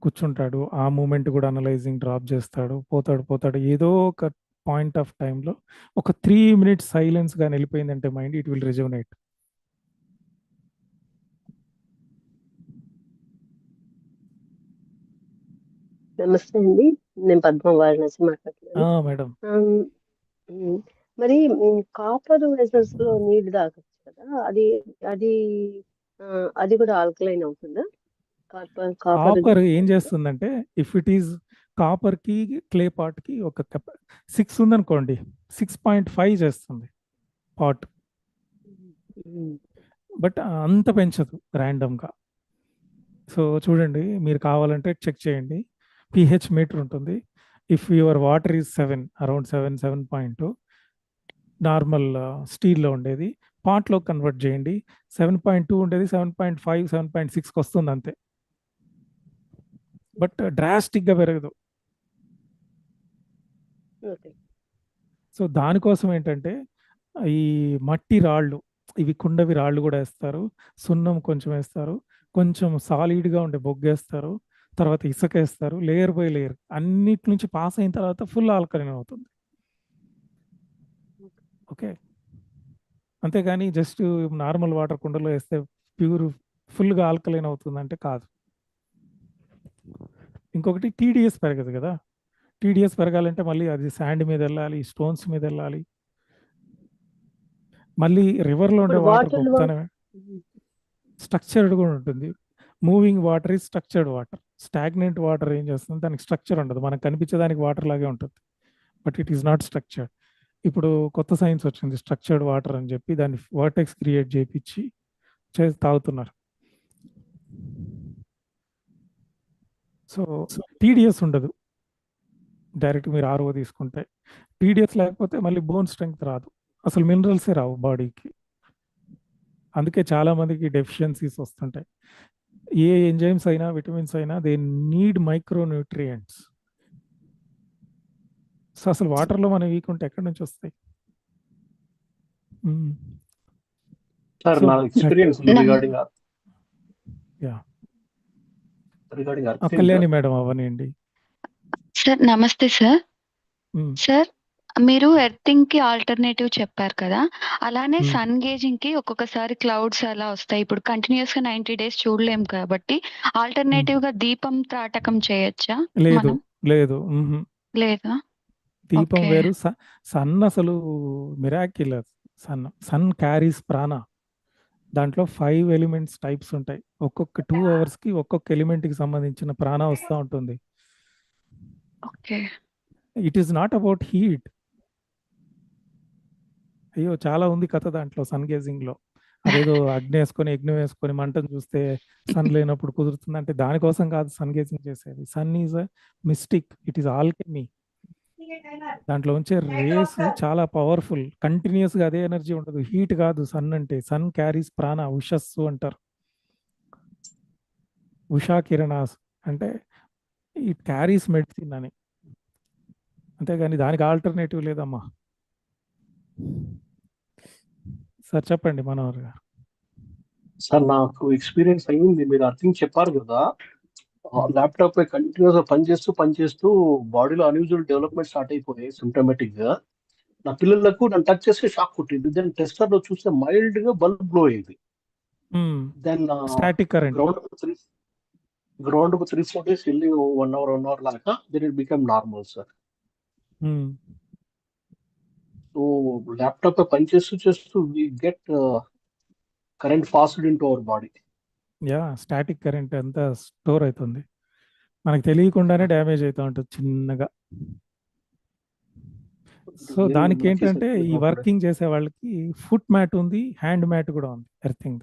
A: కూర్చుంటాడు. ఆ మూమెంట్ కూడా అనలైజింగ్ డ్రాప్ చేస్తాడు, పోతాడు. ఏదో ఒక పాయింట్ ఆఫ్ టైంలో ఒక 3 minutes సైలెన్స్ గా వెళ్ళిపోయిందంటే మైండ్, ఇట్ విల్ రిజోనేట్.
E: నమస్తే అండి, నేను పద్మ వారణాసి మాట్లాడుతున్నాను.
A: మేడం,
E: మరి కాపర్ వెసల్స్ లో నీళ్లు తాగొచ్చు కదా, అది అది కూడా ఆల్కలైన్ అవుతుందా?
A: కాపర్ ఏం చేస్తుందంటే, ఇఫ్ ఇట్ ఈస్ కాపర్ కి క్లే పాట్ కి ఒక 6 ఉందనుకోండి, 6.5 చేస్తుంది పాట్, బట్ అంత పెంచదు ర్యాండమ్ గా. సో చూడండి, మీరు కావాలంటే చెక్ చేయండి, pH మీటర్ ఉంటుంది. If your water is 7, around 7.2 normal స్టీల్లో ఉండేది, పాట్లో కన్వర్ట్ చేయండి, 7.2 ఉండేది 7.5, 7.6కి వస్తుంది అంతే, బట్ డ్రాస్టిక్గా పెరగదు. సో దానికోసం ఏంటంటే, ఈ మట్టి రాళ్ళు, ఇవి కుండవి రాళ్ళు కూడా వేస్తారు, సున్నం కొంచెం వేస్తారు, కొంచెం సాలిడ్గా ఉండే బొగ్గేస్తారు, తర్వాత ఇసుక వేస్తారు, లేయర్ బై లేయర్ అన్నిటి నుంచి పాస్ అయిన తర్వాత ఫుల్ ఆల్కలైన్ అవుతుంది. ఓకే, అంతేగాని జస్ట్ నార్మల్ వాటర్ కుండలో వేస్తే ప్యూర్ ఫుల్గా ఆల్కలైన్ అవుతుందంటే కాదు. ఇంకొకటి టీడీఎస్ పెరగదు కదా. టీడీఎస్ పెరగాలంటే మళ్ళీ అది శాండ్ మీద వెళ్ళాలి, స్టోన్స్ మీద వెళ్ళాలి. మళ్ళీ రివర్లో ఉండే వాటర్ గొప్పతనమే స్ట్రక్చర్డ్ కూడా ఉంటుంది. Moving water is structured water. Stagnant water ఏం చేస్తుంది, దానికి స్ట్రక్చర్ ఉండదు, మనకు కనిపించేదానికి వాటర్ లాగే ఉంటుంది, but it is not structured. ఇప్పుడు కొత్త సైన్స్ వచ్చింది, స్ట్రక్చర్డ్ వాటర్ అని చెప్పి, దాన్ని వర్టెక్స్ క్రియేట్ చేయించి తాగుతున్నారు. సో టీడీఎస్ ఉండదు డైరెక్ట్ మీరు ఆర్ఓ తీసుకుంటే. టీడీఎస్ లేకపోతే మళ్ళీ బోన్ స్ట్రెంగ్త్ రాదు, అసలు మినరల్సే రావు బాడీకి. అందుకే చాలా మందికి డెఫిషియన్సీస్ వస్తుంటాయి. ఏ ఎంజైమ్స్ అయినా, విటమిన్స్ అయినా, they need micro nutrients. So అసలు వాటర్లో మనం వీక్ ఉంటే ఎక్కడి నుంచి వస్తాయి?
F: సార్, నా ఎక్స్పీరియన్స్ రిగార్డింగ్
A: కళ్యాణి మేడం అవనండి.
G: సార్ నమస్తే సార్. సార్, మీరు ఎర్తింగ్ కి ఆల్టర్నేటివ్ చెప్పారు కదా, అలానే సన్ గేజింగ్ కి ఒక్కొక్కసారి క్లౌడ్స్ అలా వస్తాయి. ఇప్పుడు కంటిన్యూస్ గా 90 days చూడలేం కాబట్టి ఆల్టర్నేటివ్ గా దీపం త్రాటకం చేయొచ్చా?
A: లేదు,
G: లేదా?
A: దీపం వేరు, సన్ అసలు మిరాకిల్. సన్ క్యారీస్ ప్రాణ. దాంట్లో 5 ఎలిమెంట్స్ టైప్స్ ఉంటాయి. ఒక్కొక్క 2 hours కి ఒక్కొక్క ఎలిమెంట్ కి సంబంధించిన ప్రాణ వస్తూ ఉంటుంది. It is not about heat. అయ్యో చాలా ఉంది కథ దాంట్లో సన్ గేజింగ్ లో. అదేదో యజ్ఞం వేసుకొని మంటను చూస్తే సన్ లేనప్పుడు కుదురుతుంది అంటే దానికోసం కాదు సన్ గేజింగ్ చేసేది. Sun is a mystic, it is alchemy. దాంట్లో ఉంచే రేస్ చాలా పవర్ఫుల్, కంటిన్యూస్ గా అదే ఎనర్జీ ఉండదు, హీట్ కాదు సన్ అంటే. సన్ క్యారీస్ ప్రాణ, ఉషస్సు అంటారు, ఉషా కిరణాస్ అంటే ఇట్ క్యారీస్ మెడిసిన్ అని, అంతేగాని దానికి ఆల్టర్నేటివ్ లేదమ్మా. సార్ చెప్పండి మనోహర్ గారు.
F: సార్ నాకు ఎక్స్పీరియన్స్ అయ్యింది, మీరు అర్థం చెప్పారు కదా, ల్యాప్టాప్ పై కంటిన్యూస్ గా పనిచేస్తూ బాడీలో అన్యూజువల్ డెవలప్మెంట్ స్టార్ట్ అయిపోయాయి సిమ్టమాటిక్ గా. నా పిల్లలకు నన్ను టచ్ చేస్తే షాక్ కొట్టింది. దెన్ టెస్టర్ లో చూస్తే మైల్డ్ గా బల్బ్ గ్లో అయింది. దెన్
A: స్టాటిక్ కరెంట్
F: గ్రౌండ్ కు 3-4 days వెళ్ళి 1 hour లాగా then it become normal sir. So laptop పై పనిచేస్తూ we get current passed into our body.
A: Yeah, static current అంతా స్టోర్ అవుతుంది, మనకు తెలియకుండానే డ్యామేజ్ అవుతూ ఉంటుంది చిన్నగా. సో దానికి ఏంటంటే ఈ వర్కింగ్ చేసే వాళ్ళకి ఫుట్ మ్యాట్ ఉంది, హ్యాండ్ మ్యాట్ కూడా ఉంది ఎర్తింగ్.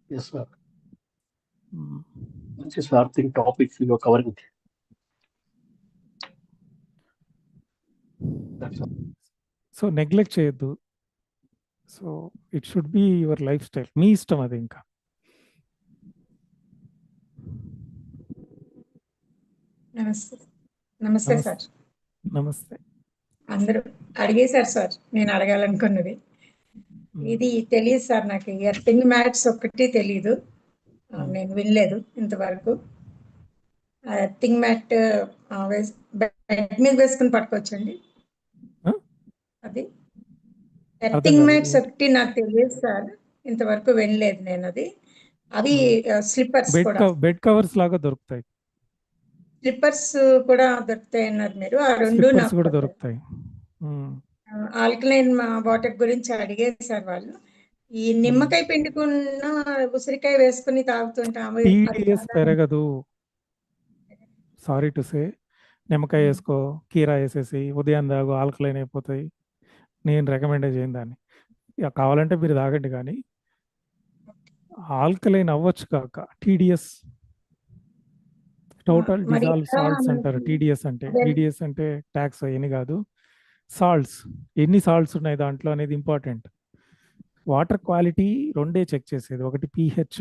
F: ఎస్ సార్, మంచి sir think topic you are covering.
A: So neglect చేయొద్దు. So it should be your life style, మీ ఇష్టం అది. ఇంకా
H: నమస్తే సార్.
A: నమస్తే.
H: అందరూ అడిగేశారు సార్ నేను అడగాలనుకున్నది. ఇది తెలియదు సార్, నాకు ఎర్తింగ్ మ్యాట్స్ ఒక్కటి తెలీదు, నేను వినలేదు ఇంతవరకు. ఎర్తింగ్ మ్యాట్ బెడ్ మీద వేసుకుని పట్టుకోవచ్చండి అది? ఎర్తింగ్ మ్యాట్స్ ఒకటి నాకు తెలియదు సార్, ఇంతవరకు వినలేదు నేను అది. అవి స్లిప్పర్స్ కూడా,
A: బెడ్ కవర్స్ లాగా దొరుకుతాయి,
H: స్లిప్పర్స్ కూడా దొరుకుతాయి అన్నారు మీరు. ఆ రెండు నాకు
A: కూడా దొరుకుతాయి.
H: ఆల్కలైన్ వాటర్ గురించి అడిగేసారు వాళ్ళు. ఈ నిమ్మకాయ పిండుకున్న ఉసిరికాయ వేసుకుని తాగుతుంటాము.
A: TDS పెరగదు, సారీ టు సే. నిమ్మకాయ వేసుకో, కీరా వేసేసి ఉదయం తాగు, ఆల్కలైన్ అయిపోతాయి. నేను రికమెండ్ చేయను దాన్ని. కావాలంటే మీరు తాగండి, కానీ ఆల్కలైన్ అవ్వచ్చు కాక TDS టోటల్ డిజాల్వ్ సాల్ట్స్ అంటారు. TDS అంటే, DDS అంటే ట్యాక్స్ అవన్నీ కాదు, సాల్ట్స్. ఎన్ని సాల్ట్స్ ఉన్నాయి దాంట్లో అనేది ఇంపార్టెంట్. వాటర్ క్వాలిటీ రెండే చెక్ చేసేది, ఒకటి pH,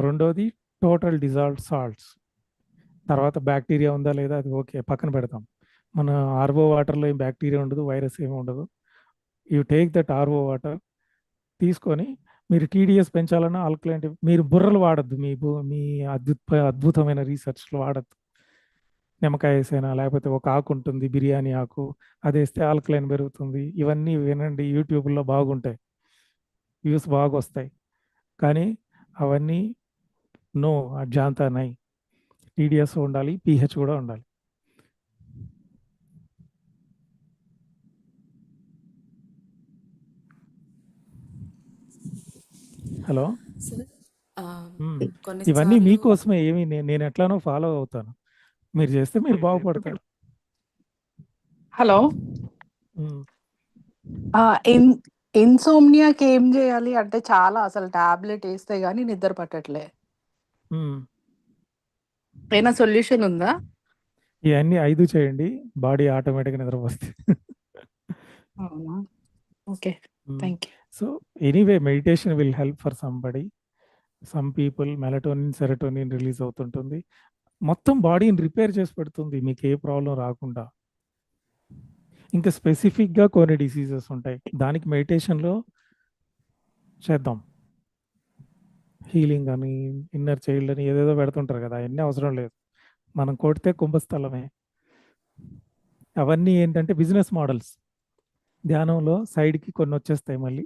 A: రెండోది టోటల్ డిజాల్వ్డ్ సాల్ట్స్. తర్వాత బ్యాక్టీరియా ఉందా లేదా అది ఓకే, పక్కన పెడతాం. మన RO వాటర్లో ఏం బ్యాక్టీరియా ఉండదు, వైరస్ ఏమి ఉండదు. You take that RO water తీసుకొని మీరు TDS పెంచాలన్నా ఆల్కలైన్, మీరు బుర్రలు వాడద్దు, మీ అద్భుతమైన రీసెర్చ్లో వాడద్దు. నిమ్మకాయ వేసైనా, లేకపోతే ఒక ఆకు ఉంటుంది బిర్యానీ ఆకు, అది వేస్తే ఆల్కలైన్ పెరుగుతుంది. ఇవన్నీ వినండి, యూట్యూబ్లో బాగుంటాయి, వ్యూస్ బాగా వస్తాయి. కానీ అవన్నీ నో, జాంతా నై. TDS ఉండాలి, pH కూడా ఉండాలి. హలో, ఇవన్నీ మీకోసమే, ఏమి నేను ఎట్లానో ఫాలో అవుతాను, మీరు చేస్తే మీరు బాగుపడతారు.
I: హలో, ఇన్సోమ్నియాకి ఏం చేయాలి అంటే, చాలా అసలు టాబ్లెట్ వేస్తే గానీ నిద్ర పట్టట్లే, ఏమైనా సొల్యూషన్ ఉందా?
A: ఇవన్నీ 5 చేయండి, బాడీ ఆటోమేటిక్గా నిద్రపోస్తుంది.
I: అవునా, okay, thank you.
A: So anyway, meditation will help for somebody. Some people melatonin, serotonin release అవుతుంటుంది, మొత్తం బాడీని రిపేర్ చేసి పెడుతుంది, మీకు ఏ ప్రాబ్లం రాకుండా. ఇంకా స్పెసిఫిక్గా కొన్ని డిసీజెస్ ఉంటాయి, దానికి మెడిటేషన్లో చేద్దాం. హీలింగ్ అని, ఇన్నర్ చైల్డ్ అని ఏదేదో పెడుతుంటారు కదా, అవన్నీ అవసరం లేదు. మనం కొడితే కుంభస్థలమే. అవన్నీ ఏంటంటే బిజినెస్ మోడల్స్. ధ్యానంలో సైడ్కి కొన్ని వచ్చేస్తాయి మళ్ళీ,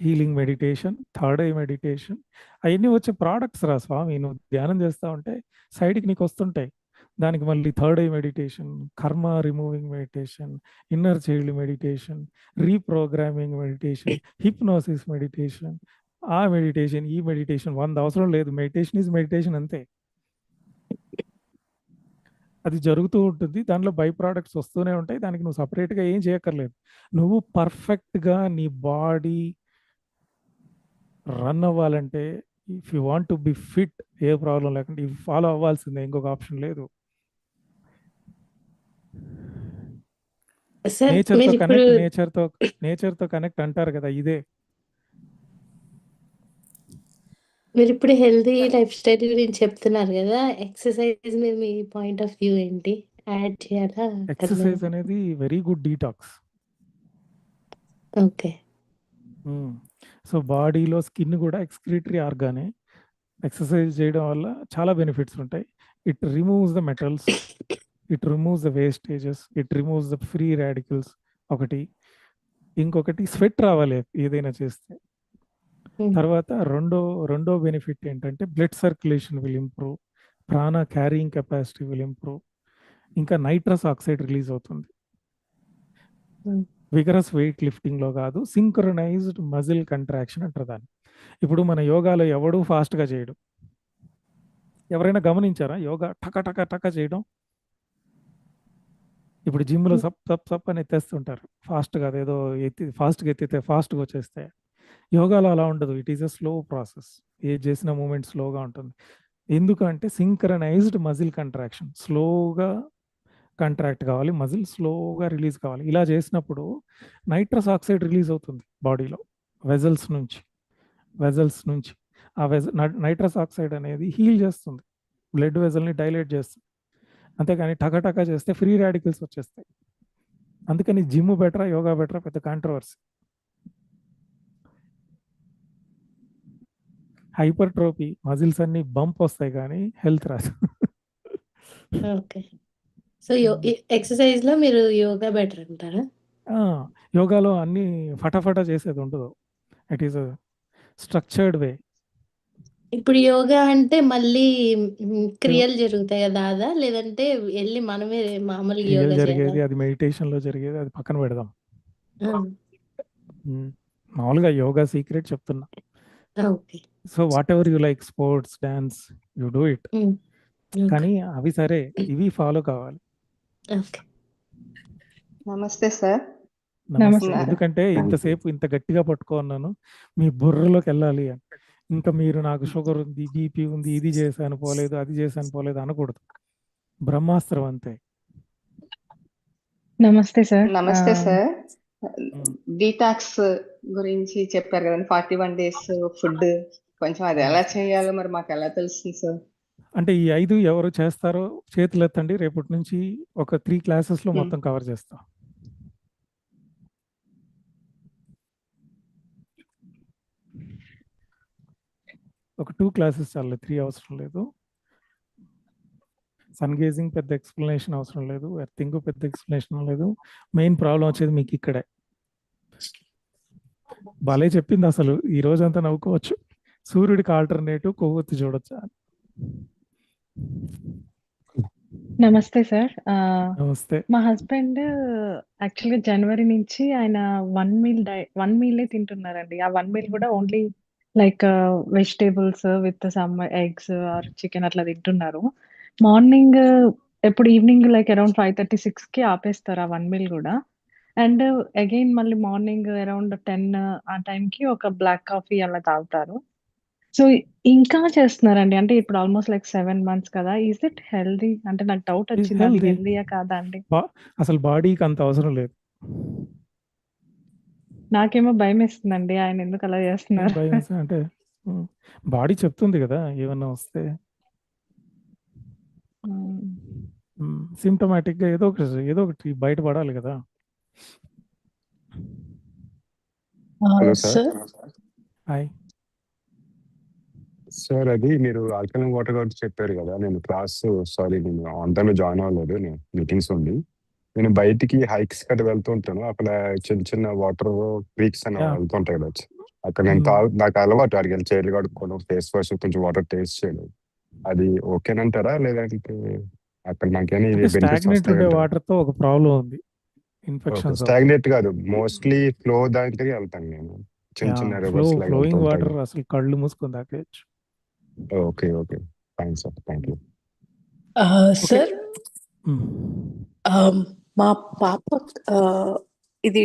A: healing meditation, third I meditation, అవన్నీ వచ్చే ప్రోడక్ట్స్ రా స్వామి. నువ్వు ధ్యానం చేస్తూ ఉంటే సైడ్కి నీకు వస్తుంటాయి, దానికి మళ్ళీ థర్డ్ ఐ మెడిటేషన్, కర్మ removing meditation, inner child meditation, reprogramming meditation, hypnosis meditation, ఆ మెడిటేషన్, ఈ మెడిటేషన్, 100 అవసరం లేదు. మెడిటేషన్ ఈజ్ మెడిటేషన్ అంతే. అది జరుగుతూ ఉంటుంది. దానిలో బై ప్రొడక్ట్స్ వస్తూనే ఉంటాయి. దానికి నువ్వు సెపరేట్‌గా ఏం చేయక్కర్లేదు. నువ్వు పర్ఫెక్ట్‌గా నీ బాడీ రన్ అవ్వాలంటే, if you want to be fit, A problem లేకుండా ఇవి ఫాలో అవ్వాల్సిందే. ఇంకొక ఆప్షన్ లేదు.
J: సార్
A: నేచర్‌తో
J: మీరు ఇప్పుడు
A: కనెక్ట్, నేచర్‌తో కనెక్ట్ అంటారు కదా! ఇదే.
J: మీరు ఇప్పుడు హెల్తీ లైఫ్ స్టైల్ గురించి చెప్తున్నారు కదా! ఎక్సర్సైజ్ మీద మీ పాయింట్ ఆఫ్ వ్యూ ఏంటి? యాడ్ చేయాలా?
A: ఎక్సర్సైజ్ అనేది very good detox.
J: Okay.
A: So, బాడీలో స్కిన్ కూడా ఎక్స్‌క్రీటరీ ఆర్గానే. ఎక్సర్సైజ్ చేయడం వల్ల చాలా బెనిఫిట్స్ ఉంటాయి. It removes the metals, it removes the wastages, it removes the free radicals ఒకటి. ఇంకొకటి స్వెట్ రావాలి ఏదైనా చేస్తే. తర్వాత రెండో బెనిఫిట్ ఏంటంటే బ్లడ్ సర్క్యులేషన్ విల్ ఇంప్రూవ్, ప్రాణ క్యారింగ్ కెపాసిటీ విల్ ఇంప్రూవ్, ఇంకా నైట్రస్ ఆక్సైడ్ రిలీజ్ అవుతుంది. విగరస్ వెయిట్ లిఫ్టింగ్లో కాదు, సింక్రనైజ్డ్ మజిల్ కంట్రాక్షన్ అంటారు దాన్ని. ఇప్పుడు మన యోగాలో ఎవడూ ఫాస్ట్గా చేయడు. ఎవరైనా గమనించారా యోగా టక టక టక చేయడం? ఇప్పుడు జిమ్లో సప్ సప్ సప్ అని ఎత్తేస్తుంటారు ఫాస్ట్గా, అదేదో ఫాస్ట్గా ఎత్తితే ఫాస్ట్గా వచ్చేస్తాయి. యోగాలో అలా ఉండదు. It is a slow process. ఏది చేసిన మూమెంట్ స్లోగా ఉంటుంది. ఎందుకంటే సింక్రనైజ్డ్ మజిల్ కంట్రాక్షన్, స్లోగా కంట్రాక్ట్ కావాలి, మజిల్ స్లోగా రిలీజ్ కావాలి. ఇలా చేసినప్పుడు నైట్రస్ ఆక్సైడ్ రిలీజ్ అవుతుంది బాడీలో వెజల్స్ నుంచి. ఆ నైట్రస్ ఆక్సైడ్ అనేది హీల్ చేస్తుంది, బ్లడ్ వెజల్ని డైలేట్ చేస్తుంది. అంతేగాని టకా చేస్తే ఫ్రీ రాడికల్స్ వచ్చేస్తాయి. అందుకని జిమ్ బెటరా యోగా బెటరా పెద్ద కాంట్రవర్సీ. హైపర్ట్రోఫీ, మజిల్స్ అన్ని బంప్ వస్తాయి కానీ హెల్త్ రాదు.
J: ఓకే. సో ఎక్సర్సైజ్ లో మీరు యోగా బెటర్ అంటారా?
A: యోగాలో అన్ని ఫటాఫటా చేసేది ఉండదు. ఇట్ ఈస్ స్ట్రక్చర్డ్ వే.
J: ఇప్పుడు యోగా అంటే మళ్ళీ క్రియలు జరుగుతాయి కదా, అదా లేదంటే వెళ్ళి మనమే మామూలుగా
A: క్రియలు
J: యోగా
A: జరిగేది,
J: చేయాలా?
A: అది మెడిటేషన్లో జరిగేది, అది పక్కన పెడదాం. మామూలుగా యోగా సీక్రెట్ చెప్తున్నా.
J: Okay.
A: So what ever you like, sports, dance, you do it. కానీ అవి సరే, ఇవి ఫాలో కావాలి.
J: ఓకే.
K: నమస్తే సార్.
A: నమస్తే. ఎందుకంటే ఇంతసేపు ఇంత గట్టిగా పట్టుకున్నాను, మీ బుర్రలోకి వెళ్ళాలి అని. ఇంకా మీరు నాకు షుగర్ ఉంది, బీపీ ఉంది, ఇది చేశాను పోలేదు, అది చేశాను పోలేదు అనకూడదు. బ్రహ్మాస్త్రం అంతే.
B: నమస్తే సార్.
K: నమస్తే సార్. డీటాక్స్ గురించి చెప్పారు కదండి, 41 days ఫుడ్. కొంచెం అది ఎలా చేయాలో మరి మాకు ఎలా తెలుస్తుంది సార్?
A: అంటే ఈ 5 ఎవరు చేస్తారో చేతులు ఎత్తండి. రేపటి నుంచి ఒక 3 classes మొత్తం కవర్ చేస్తాం. ఒక 2 classes చాలు, 3 అవసరం లేదు. సన్ గేజింగ్ పెద్ద ఎక్స్ప్లెనేషన్ అవసరం లేదు, ఎర్తింగ్ పెద్ద ఎక్స్ప్లెనేషన్ లేదు. మెయిన్ ప్రాబ్లం వచ్చేది మీకు ఇక్కడే. భలే చెప్పింది అసలు, ఈ రోజంతా నవ్వుకోవచ్చు. సూర్యుడికి ఆల్టర్నేటివ్ కొవ్వొత్తి చూడొచ్చా?
B: నమస్తే సార్.
A: నమస్తే.
B: మా హస్బెండ్ యాక్చువల్‌గా జనవరి నుంచి ఆయన 1 మీలే తింటున్నారండి. ఆ 1 మీల్ కూడా only like vegetables with some eggs or chicken అట్లా తింటున్నారు. మార్నింగ్ ఎప్పుడు ఈవినింగ్ లైక్ అరౌండ్ 5:30-6కి ఆపేస్తారు ఆ 1 మీల్ కూడా. అండ్ అగైన్ మళ్ళీ మార్నింగ్ అరౌండ్ 10 ఆ టైంకి ఒక బ్లాక్ కాఫీ అలా తాగుతారు. సో ఇంకా చేస్తున్నారండి. అంటే ఇప్పుడు ఆల్మోస్ట్ లైక్ 7 months కదా! Is it healthy? అంటే నాకు డౌట్ వచ్చింది, అది హెల్తీయా కాదా అండి?
A: అసలు బాడీకి అంత అవసరం లేదు.
B: నాకేమో భయమేస్తుందండి, ఆయన ఎందుకు అలా చేస్తున్నారు?
A: భయం అంటే బాడీ చెప్తుంది కదా ఏమన్నా వస్తే. సిమ్టమాటిక్గా ఏదో ఒకటి బయటపడాలి కదా.
L: Hello sir.
A: హాయ్
L: సార్, అది మీరు ఆల్కలైన్ వాటర్ గురించి చెప్పారు కదా. నేను నేను ఆన్ టైంలో జాయిన్ అవ్వలేదు, నేను మీటింగ్స్ ఉండి. నేను బయటికి హైక్స్ కట్ట వెళ్తుంటాను. అక్కడ చిన్న చిన్న వాటర్ క్రీక్స్ అని వెళ్తుంటాయి కదా. అక్కడ నేను నాకు అలవాటు అడిగాను చేతులు కడుక్కోవడం, ఫేస్ వాష్, కొంచెం వాటర్ టేస్ట్ చేయడం. అది ఓకేనంటారా లేదంటే అక్కడ నాకేమైనా బెనిఫిట్స్ వస్తాయి?
A: వాటర్ తో ఒక ప్రాబ్లం ఉంది, ఇన్ఫెక్షన్స్.
L: స్టాగ్నేట్ కాదు, మోస్ట్లీ ఫ్లో దగ్గరికి వెళ్తాను నేను. చిన్న చిన్న రివర్స్
A: ఫ్లోయింగ్ వాటర్ అసలు కళ్ళు మూసుకొని తాగేయచ్చు.
L: Okay okay, fine sir, thank you.
J: Sir
M: మా పాప ఇది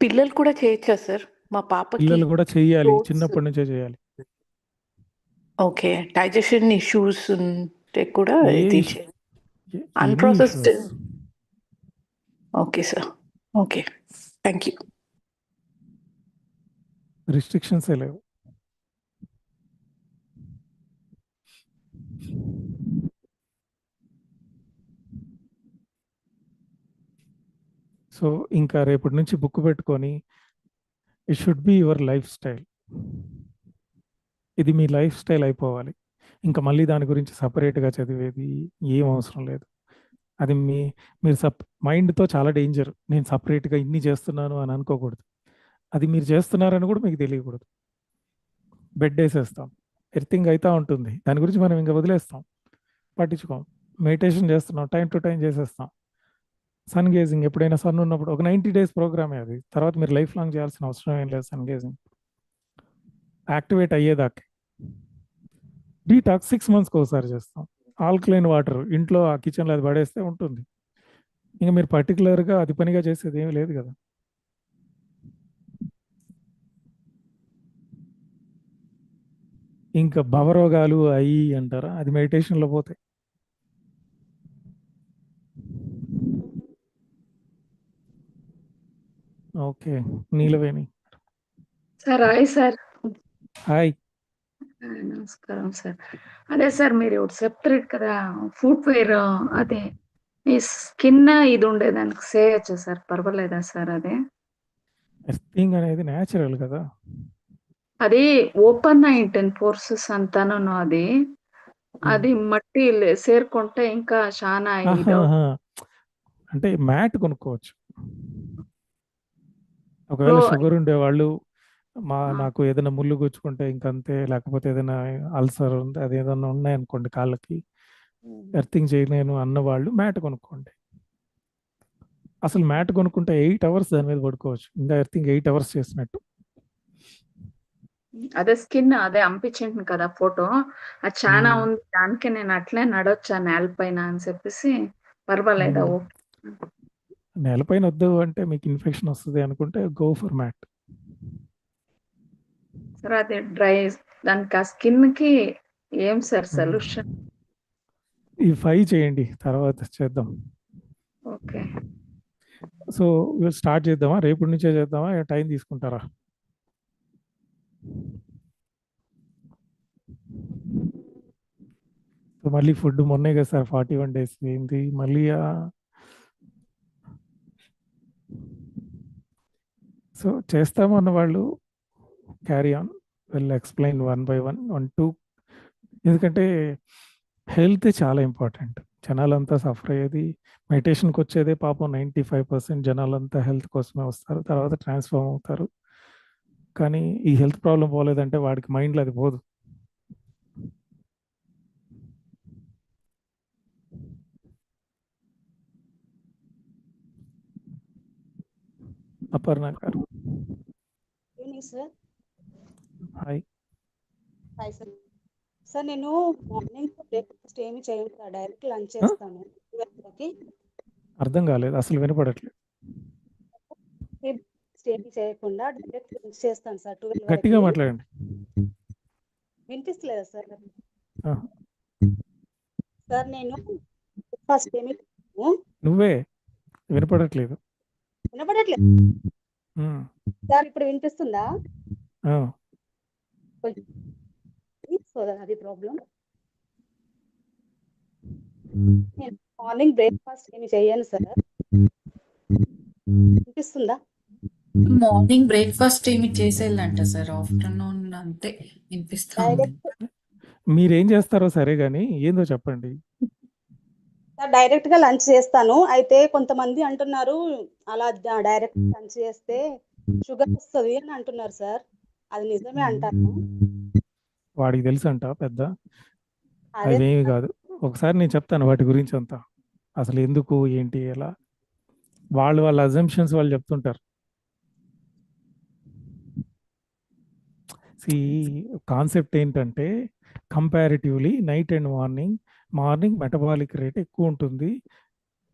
M: పిల్లలు కూడా చేయొచ్చా సార్? మా పాపకి
A: పిల్లలు కూడా చెయ్యాలి,
M: ఫ్రూట్స్
A: చిన్నప్పటి నుంచే చేయాలి.
M: ఓకే. డైజెషన్ ఇష్యూస్ ఉంటే కూడా
A: ఏ
M: ఇది
A: issue, any
M: unprocessed
A: issues.
M: Okay sir. Okay. Thank you.
A: రిస్ట్రిక్షన్సే లేవు. సో ఇంకా రేపటి నుంచి బుక్ పెట్టుకొని, it should be your life style. ఇది మీ లైఫ్ స్టైల్ అయిపోవాలి. ఇంకా మళ్ళీ దాని గురించి సపరేట్గా చదివేది ఏం అవసరం లేదు. అది మీరు మైండ్తో చాలా డేంజర్. నేను సపరేట్గా ఇన్ని చేస్తున్నాను అని అనుకోకూడదు. అది మీరు చేస్తున్నారని కూడా మీకు తెలియకూడదు. బెడ్ వేసేస్తాం, ఎర్తింగ్ అవుతూ ఉంటుంది, దాని గురించి మనం ఇంకా వదిలేస్తాం, పట్టించుకోం. మెడిటేషన్ చేస్తున్నాం, టైం టు టైం చేసేస్తాం. సన్ గేజింగ్ ఎప్పుడైనా సన్ ఉన్నప్పుడు ఒక 90 days ప్రోగ్రామే అది. తర్వాత మీరు లైఫ్ లాంగ్ చేయాల్సిన అవసరం ఏం లేదు. సన్ గేజింగ్ యాక్టివేట్ అయ్యేదాకా. డీటాక్స్ 6 monthsకి ఒకసారి చేస్తాం. ఆల్కలైన్ వాటర్ ఇంట్లో ఆ కిచెన్లో అది పడేస్తే ఉంటుంది. ఇంకా మీరు పర్టికులర్గా అది పనిగా చేసేది ఏమీ లేదు కదా. ఇంకా భవరోగాలు అయ్యి అంటారా, అది మెడిటేషన్లో పోతాయి. Okay, Neelaveni.
N: Sir hi sir.
A: Hi.
N: నమస్కారం సార్. అదే సార్ మీరు చెప్తారు కదా ఫుట్వేర్, అదే ఈ స్కిన్ ఇది ఉండేదానికి చేయొచ్చు సార్, పర్వాలేదా సార్? అదే
A: ఎర్తింగ్ అనేది న్యాచురల్ కదా.
N: అది ఓపెన్ అయింటెన్ ఫోర్సెస్ అంతాను అది మట్టి సేరుకుంటే ఇంకా చాలా ఇది
A: అంటే మ్యాట్ కొనుక్కోవచ్చు. ఒకవేళ షుగర్ ఉండేవాళ్ళు, నాకు ఏదైనా ముళ్ళు గుచ్చుకుంటే ఇంకంతే, లేకపోతే ఏదైనా అల్సర్ ఉంది, అది ఏదైనా ఉన్నాయనుకోండి కాళ్ళకి, ఎర్తింగ్ చేయలేను అన్నవాళ్ళు మ్యాట్ కొనుక్కోండి. అసలు మ్యాట్ కొనుక్కుంటే 8 hours దాని మీద పడుకోవచ్చు. ఇంకా ఎర్తింగ్ 8 hours చేసినట్టు.
N: అదే స్కిన్ అదే పంపించింది కదా ఫోటో, అది చాలా ఉంది. దానికి నేను అట్లే నడవచ్చా నేల పైన అని చెప్పేసి, పర్వాలేదా? ఓకే
A: నేలపైన వద్దు అంటే మీకు ఇన్ఫెక్షన్ వస్తుంది అనుకుంటే గో ఫర్ మ్యాట్.
N: సార్ అదే డ్రై దానికి ఆ స్కిన్ కి ఏం సార్ సొల్యూషన్?
A: ఈ 5 చేయండి, తర్వాత చేద్దాం.
N: ఓకే.
A: సో స్టార్ట్ చేద్దామా? రేపటి నుంచే చేద్దామా? టైం తీసుకుంటారా? సో మళ్ళీ ఫుడ్ మొన్నే కదా సార్ 41 days ఏంటి మళ్ళీ? సో చేస్తాము అన్న వాళ్ళు carry on, will explain 1 by 1, 1, 2. ఎందుకంటే హెల్త్ చాలా ఇంపార్టెంట్. జనాలంతా సఫర్ అయ్యేది మెడిటేషన్కి వచ్చేదే పాపం 95% జనాలంతా హెల్త్ కోసమే వస్తారు, తర్వాత ట్రాన్స్ఫార్మ్ అవుతారు. కానీ ఈ హెల్త్ ప్రాబ్లం పోలేదంటే వాడికి మైండ్లో అది పోదు. అపర్ణ గారు.
O: Sir
A: hi.
O: Hi sir. Sir నేను మార్నింగ్ బ్రేక్ఫాస్ట్ ఏమి చేయను సార్, డైరెక్ట్ లంచ్ చేస్తాను.
A: అర్థం కాలేదు, అసలు వినపడట్లేదు.
O: ఏమి చేయకుండా డైరెక్ట్ లంచ్ చేస్తాను సార్ 12
A: గట్టిగా
O: వరకు.
A: మాట్లాడండి.
O: వినిపిస్తలేదా సార్? సార్ నేను బ్రేక్ఫాస్ట్ ఏమి
A: నువ్వే వినపడట్లేదు.
O: వినపడట్లేదు సార్. ఇప్పుడు వినిపిస్తుందా? సో అది ప్రాబ్లం. నేను మార్నింగ్ బ్రేక్ఫాస్ట్ ఏమి చేయను సార్. వినిపిస్తుందా?
P: మార్నింగ్ బ్రేక్ఫాస్ట్ ఏమి చేసేయాలంట సార్, ఆఫ్టర్నూన్ అంతే వినిపిస్తుంది.
A: మీరేం చేస్తారో సరే కానీ ఏందో చెప్పండి.
O: సార్ డైరెక్ట్ గా లంచ్ చేస్తాను. అయితే కొంతమంది అంటున్నారు అలా డైరెక్ట్ లంచ్ చేస్తే షుగర్ వస్తుంది అని అంటున్నారు సార్. అది నిజమే అంటారు?
A: వాడికి తెలుసు అంట పెద్ద, అదేమి కాదు. ఒకసారి నేను చెప్తాను వాటి గురించి అంతా, అసలు ఎందుకు ఏంటి ఎలా. వాళ్ళ అజంప్షన్స్ వాళ్ళు చెప్తుంటారు. కాన్సెప్ట్ ఏంటంటే comparatively night and morning morning metabolic rate ఎక్కువ ఉంటుంది.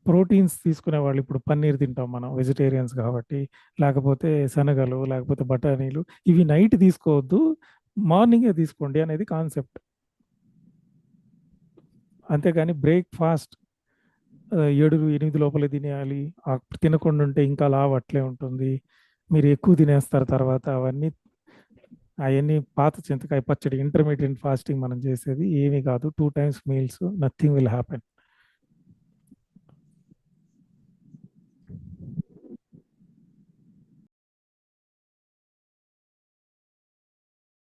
A: ప్రోటీన్స్ తీసుకునే వాళ్ళు ఇప్పుడు పన్నీర్ తింటాం మనం వెజిటేరియన్స్ కాబట్టి, లేకపోతే శనగలు, లేకపోతే బఠానీలు, ఇవి నైట్ తీసుకోవద్దు, మార్నింగే తీసుకోండి అనేది కాన్సెప్ట్. అంతేగాని బ్రేక్ఫాస్ట్ 7-8 లోపల తినేయాలి, తినకుండా ఉంటే ఇంకా లావు అట్లే ఉంటుంది, మీరు ఎక్కువ తినేస్తారు తర్వాత, అవన్నీ పాత చింతకాయ పచ్చడి ఇంటర్మీడియట్ ఫాస్టింగ్ మనం చేసేది ఏమీ కాదు. 2 times meals, nothing will happen.